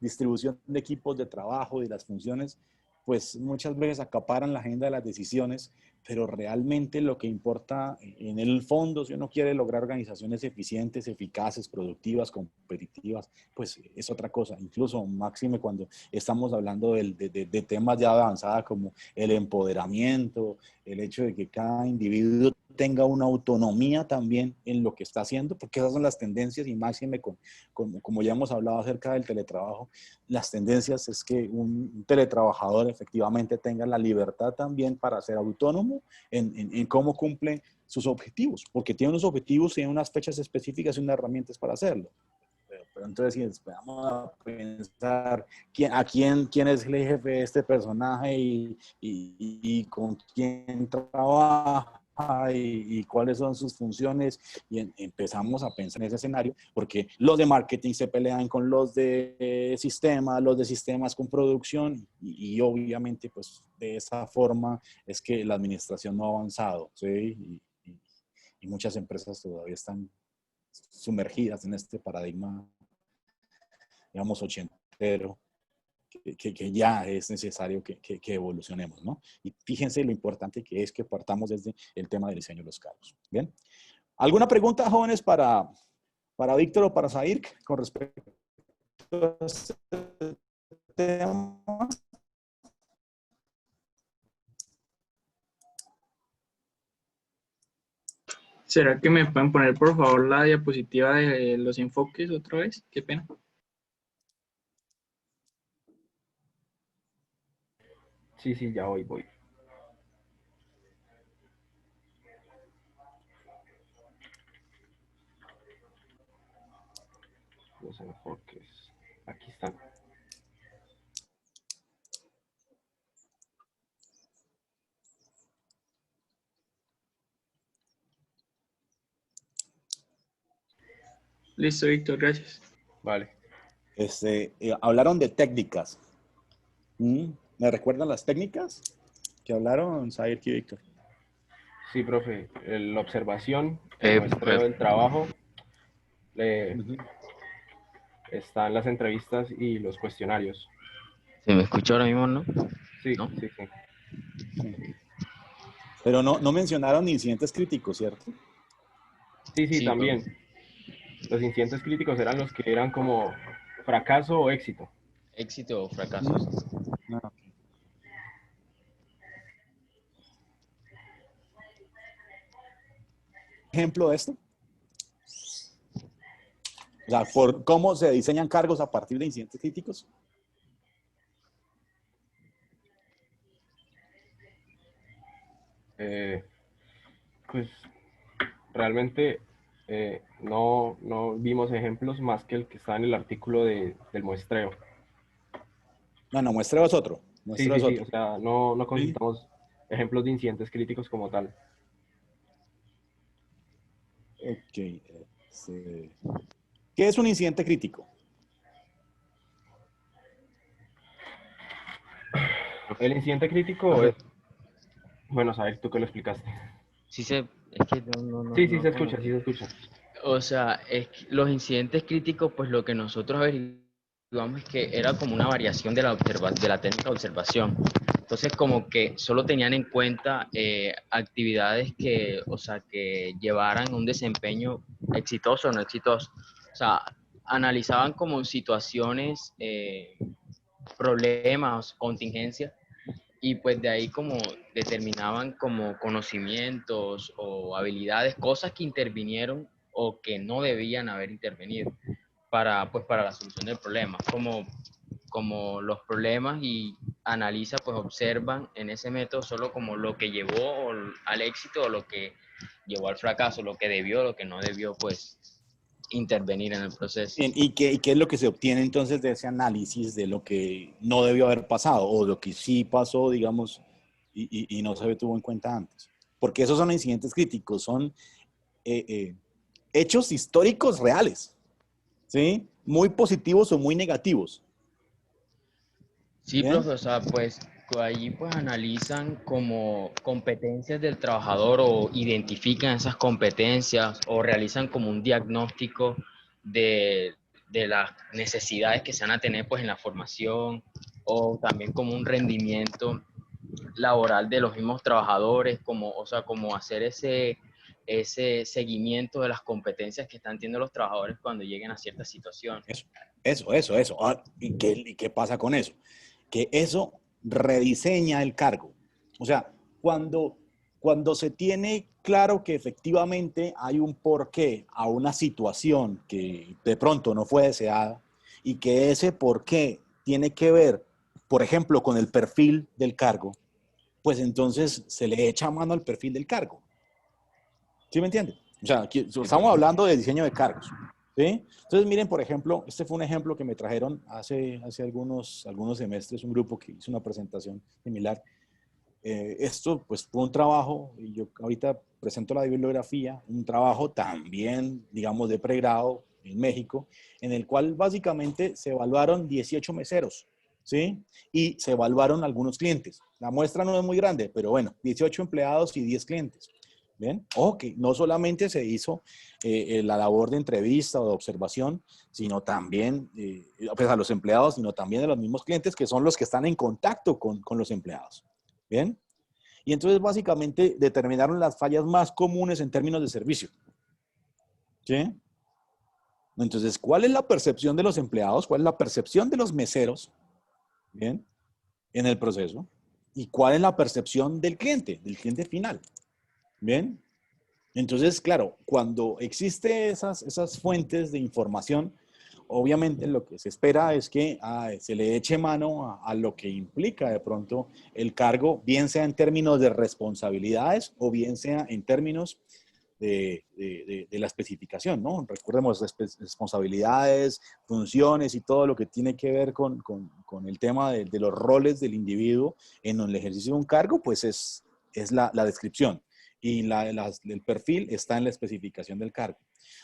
distribución de equipos de trabajo, de las funciones, pues muchas veces acaparan la agenda de las decisiones, pero realmente lo que importa en el fondo, si uno quiere lograr organizaciones eficientes, eficaces, productivas, competitivas, pues es otra cosa. Incluso máxime cuando estamos hablando de temas ya de avanzada como el empoderamiento, el hecho de que cada individuo tenga una autonomía también en lo que está haciendo, porque esas son las tendencias y máxime como ya hemos hablado acerca del teletrabajo, las tendencias es que un teletrabajador efectivamente tenga la libertad también para ser autónomo en cómo cumple sus objetivos, porque tiene unos objetivos, tiene unas fechas específicas y unas herramientas para hacerlo. Pero entonces, si vamos a pensar quién es el jefe de este personaje y con quién trabaja trabaja y cuáles son sus funciones. Y empezamos a pensar en ese escenario, porque los de marketing se pelean con los de sistemas con producción, y obviamente pues de esa forma es que la administración no ha avanzado, ¿sí? Y muchas empresas todavía están sumergidas en este paradigma, digamos, ochentero, que ya es necesario que evolucionemos, ¿no? Y fíjense lo importante que es que partamos desde el tema del diseño de los cargos. ¿Bien? ¿Alguna pregunta, jóvenes, para Víctor o para Zair con respecto a este tema? ¿Será que me pueden poner, por favor, la diapositiva de los enfoques otra vez? Qué pena. Sí, sí, ya voy. Los enfoques. Aquí están. Listo, Víctor, gracias. Vale. Hablaron de técnicas. ¿Me recuerdan las técnicas que hablaron Zair y Víctor? Sí, profe. La observación, el muestreo del trabajo, están las entrevistas y los cuestionarios. ¿Se me escucha ahora mismo, no? Sí, ¿No? sí. Pero no mencionaron incidentes críticos, ¿cierto? Sí, también. Los incidentes críticos eran los que eran como fracaso o éxito. Éxito o fracaso. Ejemplo de esto. O sea, por cómo se diseñan cargos a partir de incidentes críticos. Pues realmente no vimos ejemplos más que el que está en el artículo del muestreo. No, muestreo es otro. Sí, Muestreo es otro. o sea, no consultamos ejemplos de incidentes críticos como tal. Ok. ¿Qué es un incidente crítico? El incidente crítico es... Bueno, sabes tú que lo explicaste. Sí, es que no. Sí, se escucha, sí se escucha. O sea, es que los incidentes críticos, pues lo que nosotros averiguamos es que era como una variación de la técnica de observación. Entonces, como que solo tenían en cuenta actividades que llevaran un desempeño exitoso o no exitoso. O sea, analizaban como situaciones, problemas, contingencias, y pues de ahí como determinaban como conocimientos o habilidades, cosas que intervinieron o que no debían haber intervenido para la solución del problema, como los problemas, y analiza, pues observan en ese método solo como lo que llevó al éxito o lo que llevó al fracaso, lo que debió, lo que no debió, pues intervenir en el proceso. ¿Y qué es lo que se obtiene entonces de ese análisis de lo que no debió haber pasado o lo que sí pasó, digamos, y no se tuvo en cuenta antes? Porque esos son incidentes críticos, son hechos históricos reales, ¿sí? Muy positivos o muy negativos. Sí, ¿Bien? profe, o sea, pues allí pues analizan como competencias del trabajador o identifican esas competencias o realizan como un diagnóstico de, de las necesidades que se van a tener pues en la formación, o también como un rendimiento laboral de los mismos trabajadores, como hacer ese seguimiento de las competencias que están teniendo los trabajadores cuando lleguen a ciertas situaciones. Eso. ¿Y qué pasa con eso? Que eso rediseña el cargo. O sea, cuando se tiene claro que efectivamente hay un porqué a una situación que de pronto no fue deseada, y que ese porqué tiene que ver, por ejemplo, con el perfil del cargo, pues entonces se le echa mano al perfil del cargo. ¿Sí me entiende? O sea, aquí estamos hablando de diseño de cargos. ¿Sí? Entonces, miren, por ejemplo, este fue un ejemplo que me trajeron hace algunos semestres, un grupo que hizo una presentación similar. Esto pues fue un trabajo, y yo ahorita presento la bibliografía, un trabajo también, digamos, de pregrado en México, en el cual básicamente se evaluaron 18 meseros, ¿sí? Y se evaluaron algunos clientes. La muestra no es muy grande, pero bueno, 18 empleados y 10 clientes. ¿Ven? Ojo que no solamente se hizo la labor de entrevista o de observación, sino también, pues a los empleados, sino también a los mismos clientes que son los que están en contacto con los empleados. ¿Bien? Y entonces básicamente determinaron las fallas más comunes en términos de servicio. ¿Sí? Entonces, ¿cuál es la percepción de los empleados? ¿Cuál es la percepción de los meseros? ¿Bien? En el proceso. ¿Y cuál es la percepción del cliente final? ¿Bien? Entonces, claro, cuando existen esas fuentes de información, obviamente lo que se espera es que se le eche mano a lo que implica de pronto el cargo, bien sea en términos de responsabilidades o bien sea en términos de la especificación, ¿no? Recordemos responsabilidades, funciones y todo lo que tiene que ver con el tema de los roles del individuo en el ejercicio de un cargo, pues es la descripción. Y el perfil está en la especificación del cargo.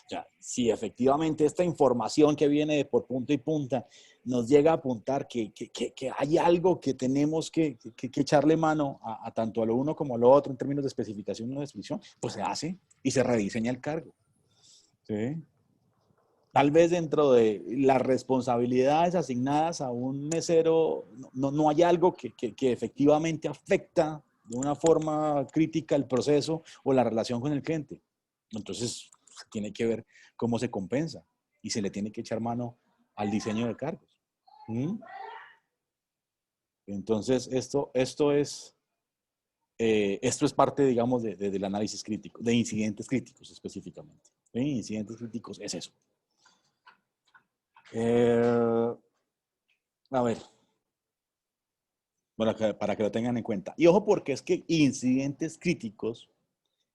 O sea, si efectivamente esta información que viene de por punto y punta nos llega a apuntar que hay algo que tenemos que echarle mano a tanto a lo uno como a lo otro en términos de especificación o descripción, pues se hace y se rediseña el cargo. ¿Sí? Tal vez dentro de las responsabilidades asignadas a un mesero no hay algo que efectivamente afecta de una forma crítica el proceso o la relación con el cliente. Entonces, tiene que ver cómo se compensa y se le tiene que echar mano al diseño de cargos. ¿Mm? Entonces, esto es parte, digamos, del análisis crítico, de incidentes críticos específicamente. ¿Sí? Incidentes críticos es eso. A ver, para que lo tengan en cuenta. Y ojo, porque es que incidentes críticos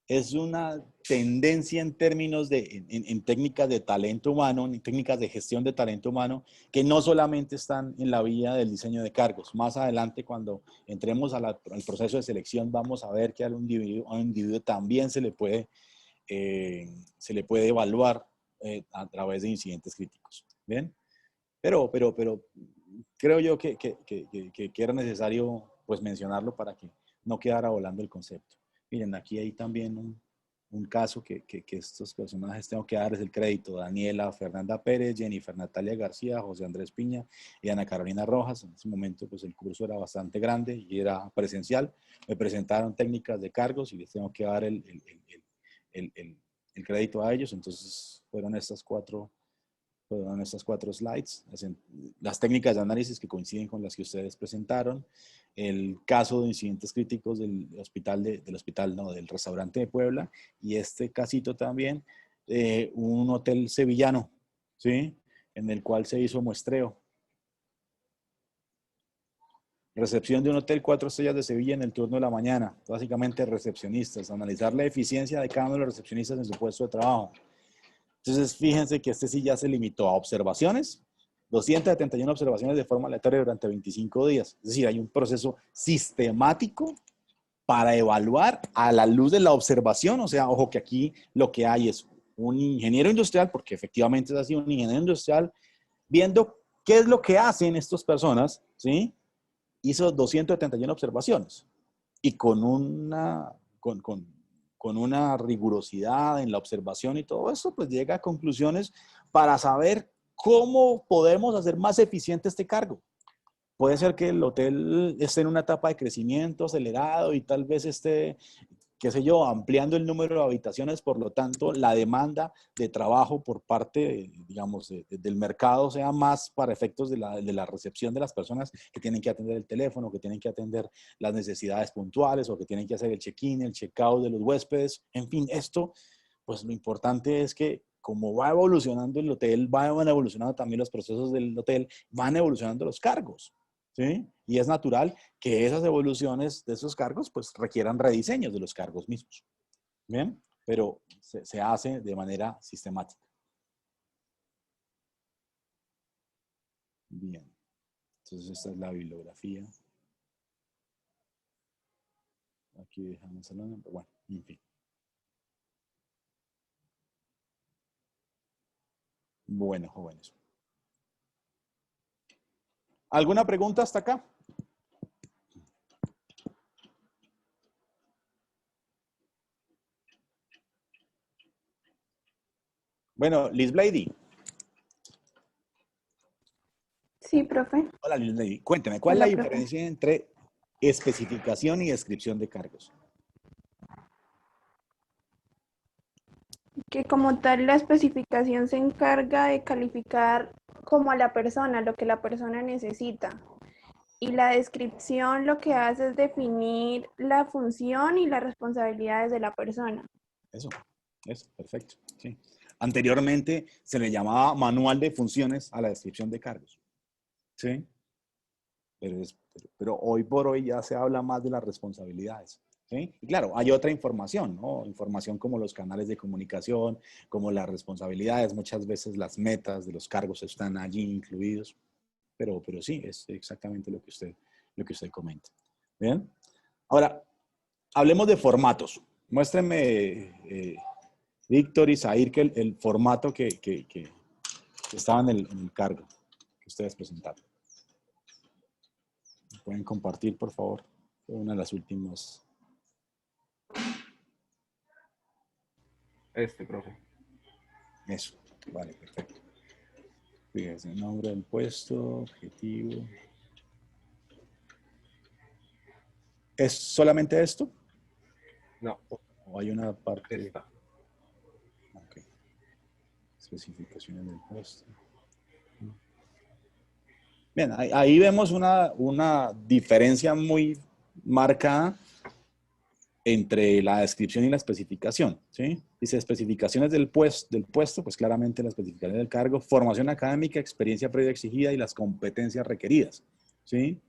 es una tendencia en términos en técnicas de talento humano, en técnicas de gestión de talento humano, que no solamente están en la vía del diseño de cargos. Más adelante, cuando entremos al proceso de selección, vamos a ver que a un individuo también se le puede evaluar a través de incidentes críticos. ¿Bien? Pero creo yo que era necesario pues mencionarlo para que no quedara volando el concepto. Miren, aquí hay también un caso que estos personajes tengo que darles el crédito. Daniela Fernanda Pérez, Jennifer Natalia García, José Andrés Piña y Ana Carolina Rojas. En ese momento pues el curso era bastante grande y era presencial. Me presentaron técnicas de cargos y les tengo que dar el crédito a ellos. Entonces fueron estas cuatro slides, las técnicas de análisis que coinciden con las que ustedes presentaron, el caso de incidentes críticos del restaurante de Puebla, y este casito también, un hotel sevillano, ¿sí? En el cual se hizo muestreo. Recepción de un hotel 4 estrellas de Sevilla en el turno de la mañana, básicamente recepcionistas, analizar la eficiencia de cada uno de los recepcionistas en su puesto de trabajo. Entonces, fíjense que este sí ya se limitó a observaciones, 271 observaciones de forma aleatoria durante 25 días. Es decir, hay un proceso sistemático para evaluar a la luz de la observación. O sea, ojo que aquí lo que hay es un ingeniero industrial, porque efectivamente es así, un ingeniero industrial, viendo qué es lo que hacen estas personas, ¿sí? Hizo 271 observaciones y con una rigurosidad en la observación y todo eso, pues llega a conclusiones para saber cómo podemos hacer más eficiente este cargo. Puede ser que el hotel esté en una etapa de crecimiento acelerado y tal vez esté, qué sé yo, ampliando el número de habitaciones, por lo tanto, la demanda de trabajo por parte, digamos, del mercado sea más para efectos de la recepción de las personas que tienen que atender el teléfono, que tienen que atender las necesidades puntuales o que tienen que hacer el check-in, el check-out de los huéspedes. En fin, esto, pues lo importante es que como va evolucionando el hotel, van evolucionando también los procesos del hotel, van evolucionando los cargos. ¿Sí? Y es natural que esas evoluciones de esos cargos pues requieran rediseños de los cargos mismos. ¿Bien? Pero se hace de manera sistemática. Bien. Entonces esta es la bibliografía. Aquí dejamos el nombre, bueno, en fin. Bueno, jóvenes. ¿Alguna pregunta hasta acá? Bueno, Liz Blady. Sí, profe. Hola, Liz Blady. Cuénteme, ¿cuál es Hola, la profe. diferencia entre especificación y descripción de cargos? Que como tal la especificación se encarga de calificar como a la persona, lo que la persona necesita. Y la descripción lo que hace es definir la función y las responsabilidades de la persona. Eso, perfecto. Sí. Anteriormente se le llamaba manual de funciones a la descripción de cargos. ¿Sí? Pero hoy por hoy ya se habla más de las responsabilidades. ¿Sí? Y claro, hay otra información, ¿no? Información como los canales de comunicación, como las responsabilidades, muchas veces las metas de los cargos están allí incluidos, pero sí, es exactamente lo que usted comenta. ¿Bien? Ahora, hablemos de formatos. Muéstrenme, Víctor y Zahir, que el formato que estaba en el cargo que ustedes presentaron. ¿Pueden compartir, por favor? Fue una de las últimas. Profe. Eso, vale, perfecto. Fíjense, nombre del puesto, objetivo. ¿Es solamente esto? No. ¿O hay una parte? Esta. Ok. Especificaciones del puesto. Bien, ahí vemos una diferencia muy marcada entre la descripción y la especificación, ¿sí? Dice especificaciones del puesto, pues claramente la especificación del cargo, formación académica, experiencia previa exigida y las competencias requeridas, ¿sí?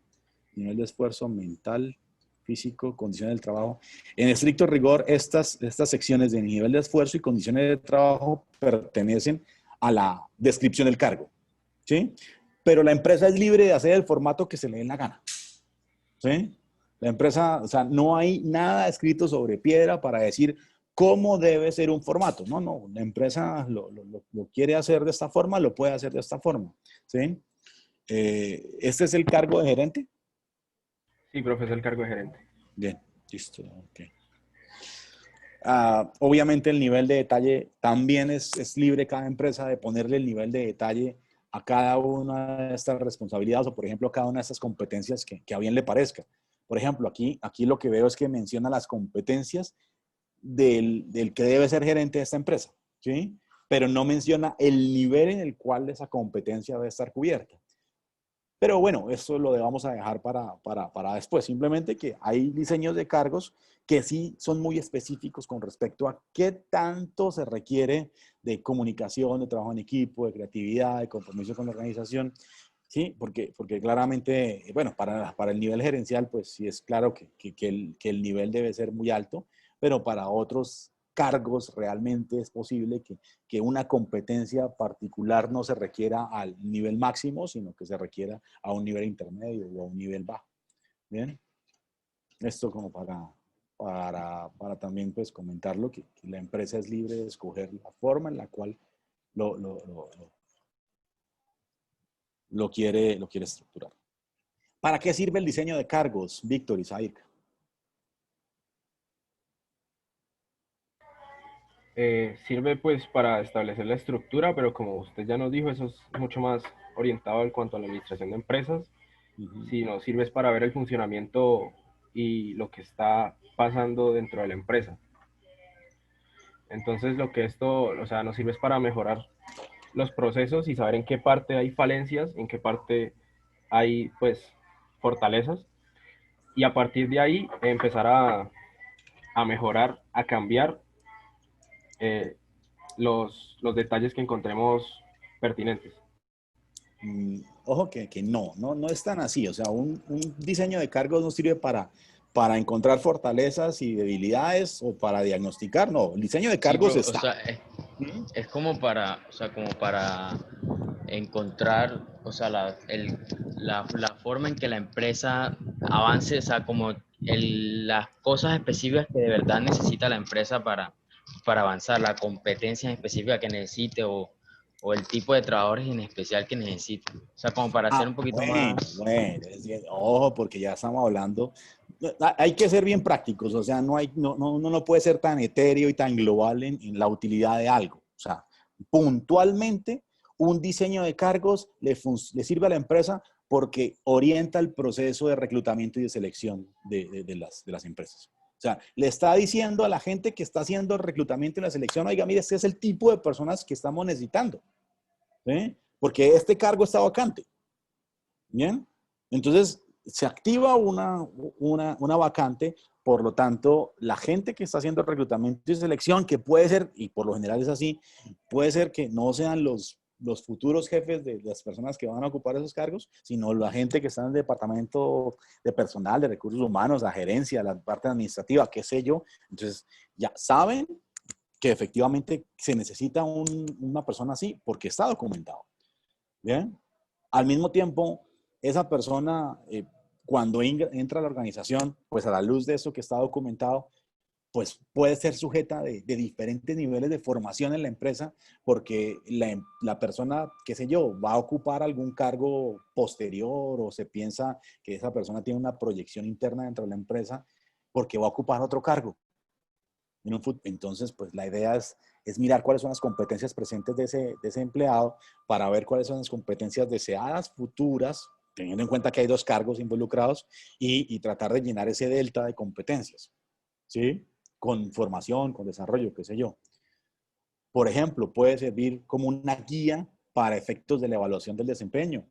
Nivel de esfuerzo mental, físico, condiciones del trabajo. En estricto rigor, estas secciones de nivel de esfuerzo y condiciones de trabajo pertenecen a la descripción del cargo, ¿sí? Pero la empresa es libre de hacer el formato que se le dé la gana, ¿sí? La empresa, o sea, no hay nada escrito sobre piedra para decir cómo debe ser un formato. No, la empresa lo quiere hacer de esta forma, lo puede hacer de esta forma, ¿sí? ¿Este es el cargo de gerente? Sí, profe, es el cargo de gerente. Bien, listo, ok. Obviamente el nivel de detalle también es libre cada empresa de ponerle el nivel de detalle a cada una de estas responsabilidades o, por ejemplo, a cada una de estas competencias que a bien le parezca. Por ejemplo, aquí lo que veo es que menciona las competencias del que debe ser gerente de esta empresa, ¿sí? Pero no menciona el nivel en el cual esa competencia debe estar cubierta. Pero bueno, eso lo vamos a dejar para después. Simplemente que hay diseños de cargos que sí son muy específicos con respecto a qué tanto se requiere de comunicación, de trabajo en equipo, de creatividad, de compromiso con la organización. Sí, porque claramente, bueno, para el nivel gerencial, pues sí es claro que el nivel debe ser muy alto, pero para otros cargos realmente es posible que una competencia particular no se requiera al nivel máximo, sino que se requiera a un nivel intermedio o a un nivel bajo. Bien, esto como para también pues comentarlo, que la empresa es libre de escoger la forma en la cual lo quiere estructurar. ¿Para qué sirve el diseño de cargos, Víctor y Zahir? Sirve pues para establecer la estructura, pero como usted ya nos dijo, eso es mucho más orientado en cuanto a la administración de empresas. Si no, sirve para ver el funcionamiento y lo que está pasando dentro de la empresa. Entonces lo que esto, o sea, nos sirve es para mejorar los procesos y saber en qué parte hay falencias, en qué parte hay pues fortalezas y a partir de ahí empezar a mejorar, a cambiar los detalles que encontremos pertinentes. Ojo que no es tan así. O sea, un diseño de cargos no sirve para encontrar fortalezas y debilidades o para diagnosticar. No, el diseño de Sí, cargos pero, o está. sea, es como para, o sea, como para encontrar, o sea, la forma en que la empresa avance, o sea, como las cosas específicas que de verdad necesita la empresa para avanzar, la competencia en específica que necesite o el tipo de trabajadores en especial que necesite. O sea, como para hacer un poquito Bueno, más... bueno, ojo, porque ya estamos hablando, hay que ser bien prácticos, o sea, uno no puede ser tan etéreo y tan global en la utilidad de algo. O sea, puntualmente, un diseño de cargos le sirve a la empresa porque orienta el proceso de reclutamiento y de selección de las empresas. O sea, le está diciendo a la gente que está haciendo el reclutamiento y la selección, oiga, mire, este es el tipo de personas que estamos necesitando, ¿sí? Porque este cargo está vacante. ¿Bien? Entonces, se activa una vacante, por lo tanto, la gente que está haciendo reclutamiento y selección, que puede ser, y por lo general es así, puede ser que no sean los futuros jefes de las personas que van a ocupar esos cargos, sino la gente que está en el departamento de personal, de recursos humanos, la gerencia, la parte administrativa, qué sé yo. Entonces, ya saben que efectivamente se necesita una persona así porque está documentado. ¿Bien? Al mismo tiempo, esa persona, cuando entra a la organización, pues a la luz de eso que está documentado, pues puede ser sujeta de diferentes niveles de formación en la empresa, porque la persona, qué sé yo, va a ocupar algún cargo posterior o se piensa que esa persona tiene una proyección interna dentro de la empresa porque va a ocupar otro cargo. Entonces, pues la idea es mirar cuáles son las competencias presentes de ese empleado para ver cuáles son las competencias deseadas futuras, teniendo en cuenta que hay dos cargos involucrados, y tratar de llenar ese delta de competencias, ¿sí? Con formación, con desarrollo, qué sé yo. Por ejemplo, puede servir como una guía para efectos de la evaluación del desempeño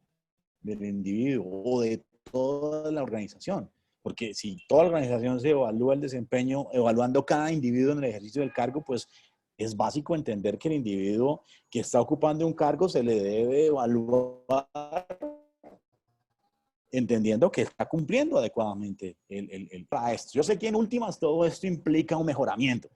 del individuo o de toda la organización. Porque si toda la organización se evalúa el desempeño, evaluando cada individuo en el ejercicio del cargo, pues es básico entender que el individuo que está ocupando un cargo se le debe evaluar entendiendo que está cumpliendo adecuadamente para esto. Yo sé que en últimas todo esto implica un mejoramiento,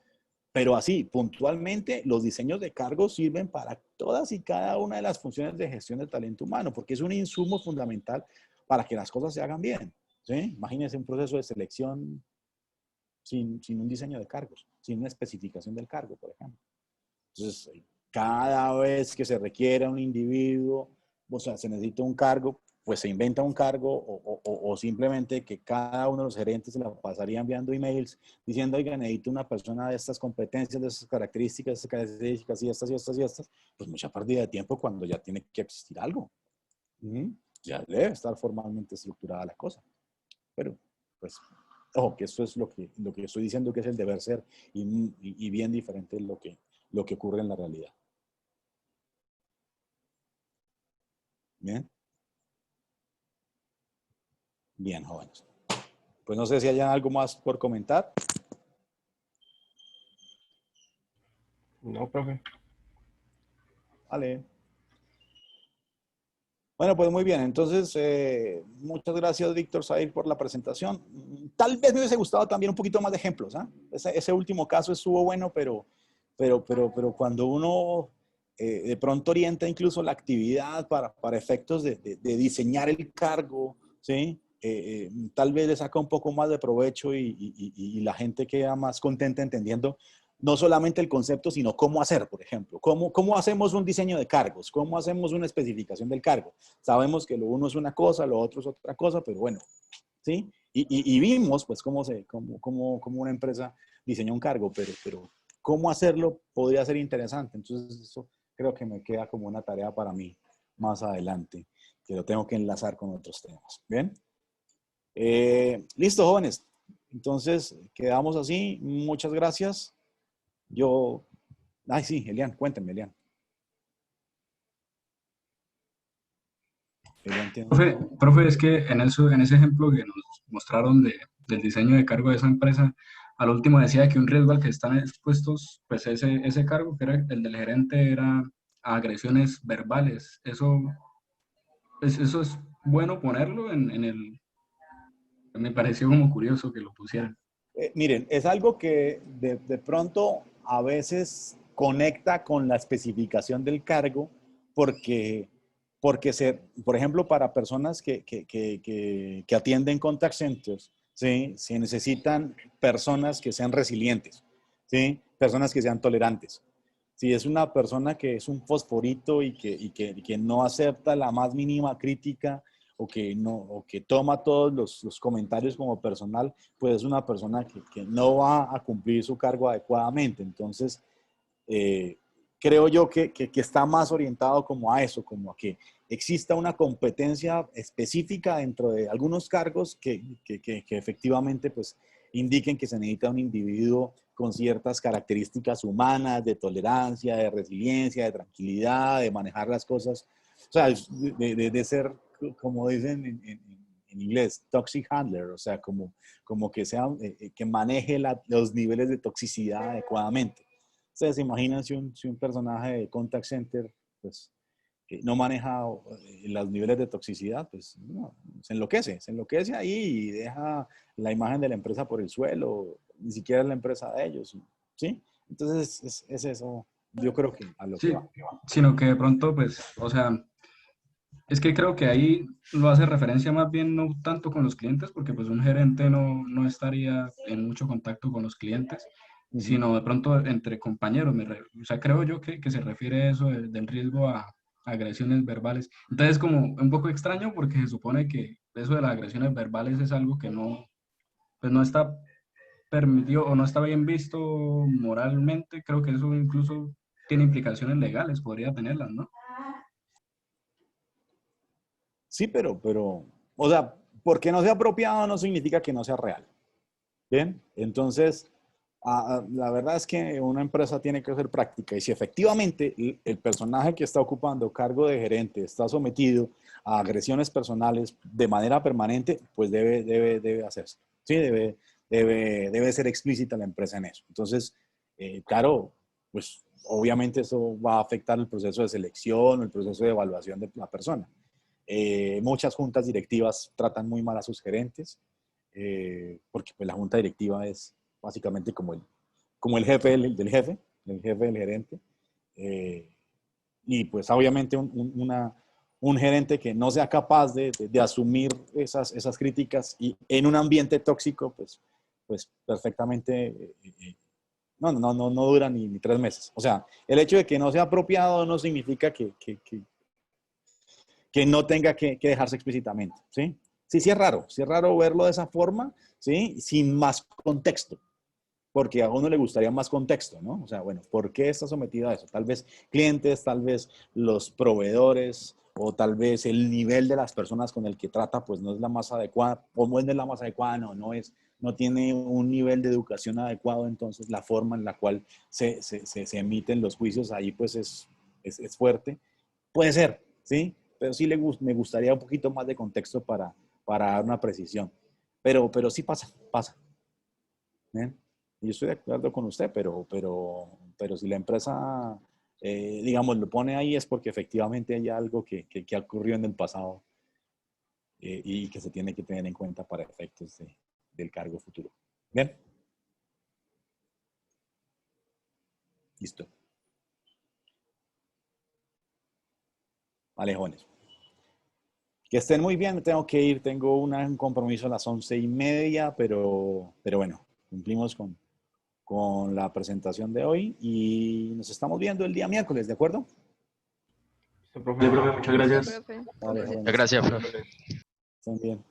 pero así, puntualmente, los diseños de cargos sirven para todas y cada una de las funciones de gestión del talento humano, porque es un insumo fundamental para que las cosas se hagan bien, ¿sí? Imagínense un proceso de selección sin un diseño de cargos, sin una especificación del cargo, por ejemplo. Entonces, cada vez que se requiere un individuo, o sea, se necesita un cargo, pues se inventa un cargo o simplemente que cada uno de los gerentes se la pasaría enviando emails diciendo, oiga, necesito una persona de estas competencias, de estas características, y estas, y estas, y estas, pues mucha pérdida de tiempo cuando ya tiene que existir algo. Ya debe estar formalmente estructurada la cosa. Pero, pues, ojo, que esto es lo que estoy diciendo que es el deber ser y bien diferente de lo que ocurre en la realidad. Bien. Bien, jóvenes. Pues no sé si hay algo más por comentar. No, profe. Vale. Bueno, pues muy bien. Entonces, muchas gracias, Víctor Said, por la presentación. Tal vez me hubiese gustado también un poquito más de ejemplos. Ese último caso estuvo bueno, pero cuando uno de pronto orienta incluso la actividad para efectos de diseñar el cargo, ¿sí? Tal vez le saca un poco más de provecho y la gente queda más contenta entendiendo no solamente el concepto, sino cómo hacer, por ejemplo. ¿Cómo hacemos un diseño de cargos? ¿Cómo hacemos una especificación del cargo? Sabemos que lo uno es una cosa, lo otro es otra cosa, pero bueno, ¿sí? Y vimos, pues, cómo una empresa diseñó un cargo, pero cómo hacerlo podría ser interesante. Entonces, eso creo que me queda como una tarea para mí más adelante, que lo tengo que enlazar con otros temas. ¿Bien? Listo, jóvenes. Entonces, quedamos así. Muchas gracias. Ay, sí, Elian, cuéntenme, Elian. Profe, es que en ese ejemplo que nos mostraron del diseño de cargo de esa empresa, al último decía que un riesgo al que están expuestos, pues ese cargo, que era el del gerente, era a agresiones verbales. Eso es bueno ponerlo en el... Me pareció como curioso que lo pusieran. Miren, es algo que de pronto a veces conecta con la especificación del cargo porque por ejemplo, para personas que atienden contact centers, ¿sí? Se necesitan personas que sean resilientes, ¿sí? Personas que sean tolerantes. Si es una persona que es un fosforito y que no acepta la más mínima crítica o que toma todos los comentarios como personal, pues es una persona que no va a cumplir su cargo adecuadamente. Entonces, creo yo que está más orientado como a eso, como a que exista una competencia específica dentro de algunos cargos que efectivamente pues indiquen que se necesita un individuo con ciertas características humanas, de tolerancia, de resiliencia, de tranquilidad, de manejar las cosas, o sea, de ser, como dicen en inglés, toxic handler, o sea, como que sea, que maneje los niveles de toxicidad adecuadamente. Ustedes se imaginan si un personaje de contact center, pues, no maneja los niveles de toxicidad, pues no, se enloquece ahí y deja la imagen de la empresa por el suelo, ni siquiera es la empresa de ellos, ¿sí? Entonces es eso, yo creo que a lo que Sí, va. sino que de pronto, pues, o sea, es que creo que ahí lo hace referencia más bien no tanto con los clientes, porque pues un gerente no estaría en mucho contacto con los clientes, Ujú. sino de pronto entre compañeros. O sea, creo yo que se refiere a eso del riesgo a agresiones verbales. Entonces, como un poco extraño porque se supone que eso de las agresiones verbales es algo que no, pues no está permitido o no está bien visto moralmente. Creo que eso incluso tiene implicaciones legales, podría tenerlas, ¿no? Sí, o sea, porque no sea apropiado no significa que no sea real. Bien, entonces, la verdad es que una empresa tiene que ser práctica y si efectivamente el personaje que está ocupando cargo de gerente está sometido a agresiones personales de manera permanente, pues debe hacerse. Sí, debe ser explícita la empresa en eso. Entonces, claro, pues obviamente eso va a afectar el proceso de selección o el proceso de evaluación de la persona. Muchas juntas directivas tratan muy mal a sus gerentes, porque pues, la junta directiva es básicamente como el jefe del jefe, el jefe del gerente. Eh, y pues obviamente un gerente que no sea capaz de asumir esas críticas y en un ambiente tóxico, pues perfectamente no dura ni 3 meses. O sea, el hecho de que no sea apropiado no significa que no tenga que dejarse explícitamente, ¿sí? Sí es raro verlo de esa forma, ¿sí? Sin más contexto, porque a uno le gustaría más contexto, ¿no? O sea, bueno, ¿por qué está sometido a eso? Tal vez clientes, tal vez los proveedores, o tal vez el nivel de las personas con el que trata, pues no es la más adecuada, o no es la más adecuada, no tiene un nivel de educación adecuado, entonces la forma en la cual se emiten los juicios ahí, pues es fuerte. Puede ser, ¿sí? Pero sí me gustaría un poquito más de contexto para dar una precisión. Pero sí pasa. ¿Bien? Yo estoy de acuerdo con usted, pero si la empresa, digamos, lo pone ahí es porque efectivamente hay algo que ocurrió en el pasado y que se tiene que tener en cuenta para efectos del cargo futuro. Bien, listo. Vale, jóvenes. Que estén muy bien, me tengo que ir, tengo un compromiso a las 11:30, pero bueno, cumplimos con la presentación de hoy y nos estamos viendo el día miércoles, ¿de acuerdo? Listo, profe. Sí, profe, muchas Listo, gracias. profe. Vale, Muchas jóvenes, gracias, profe. estén bien.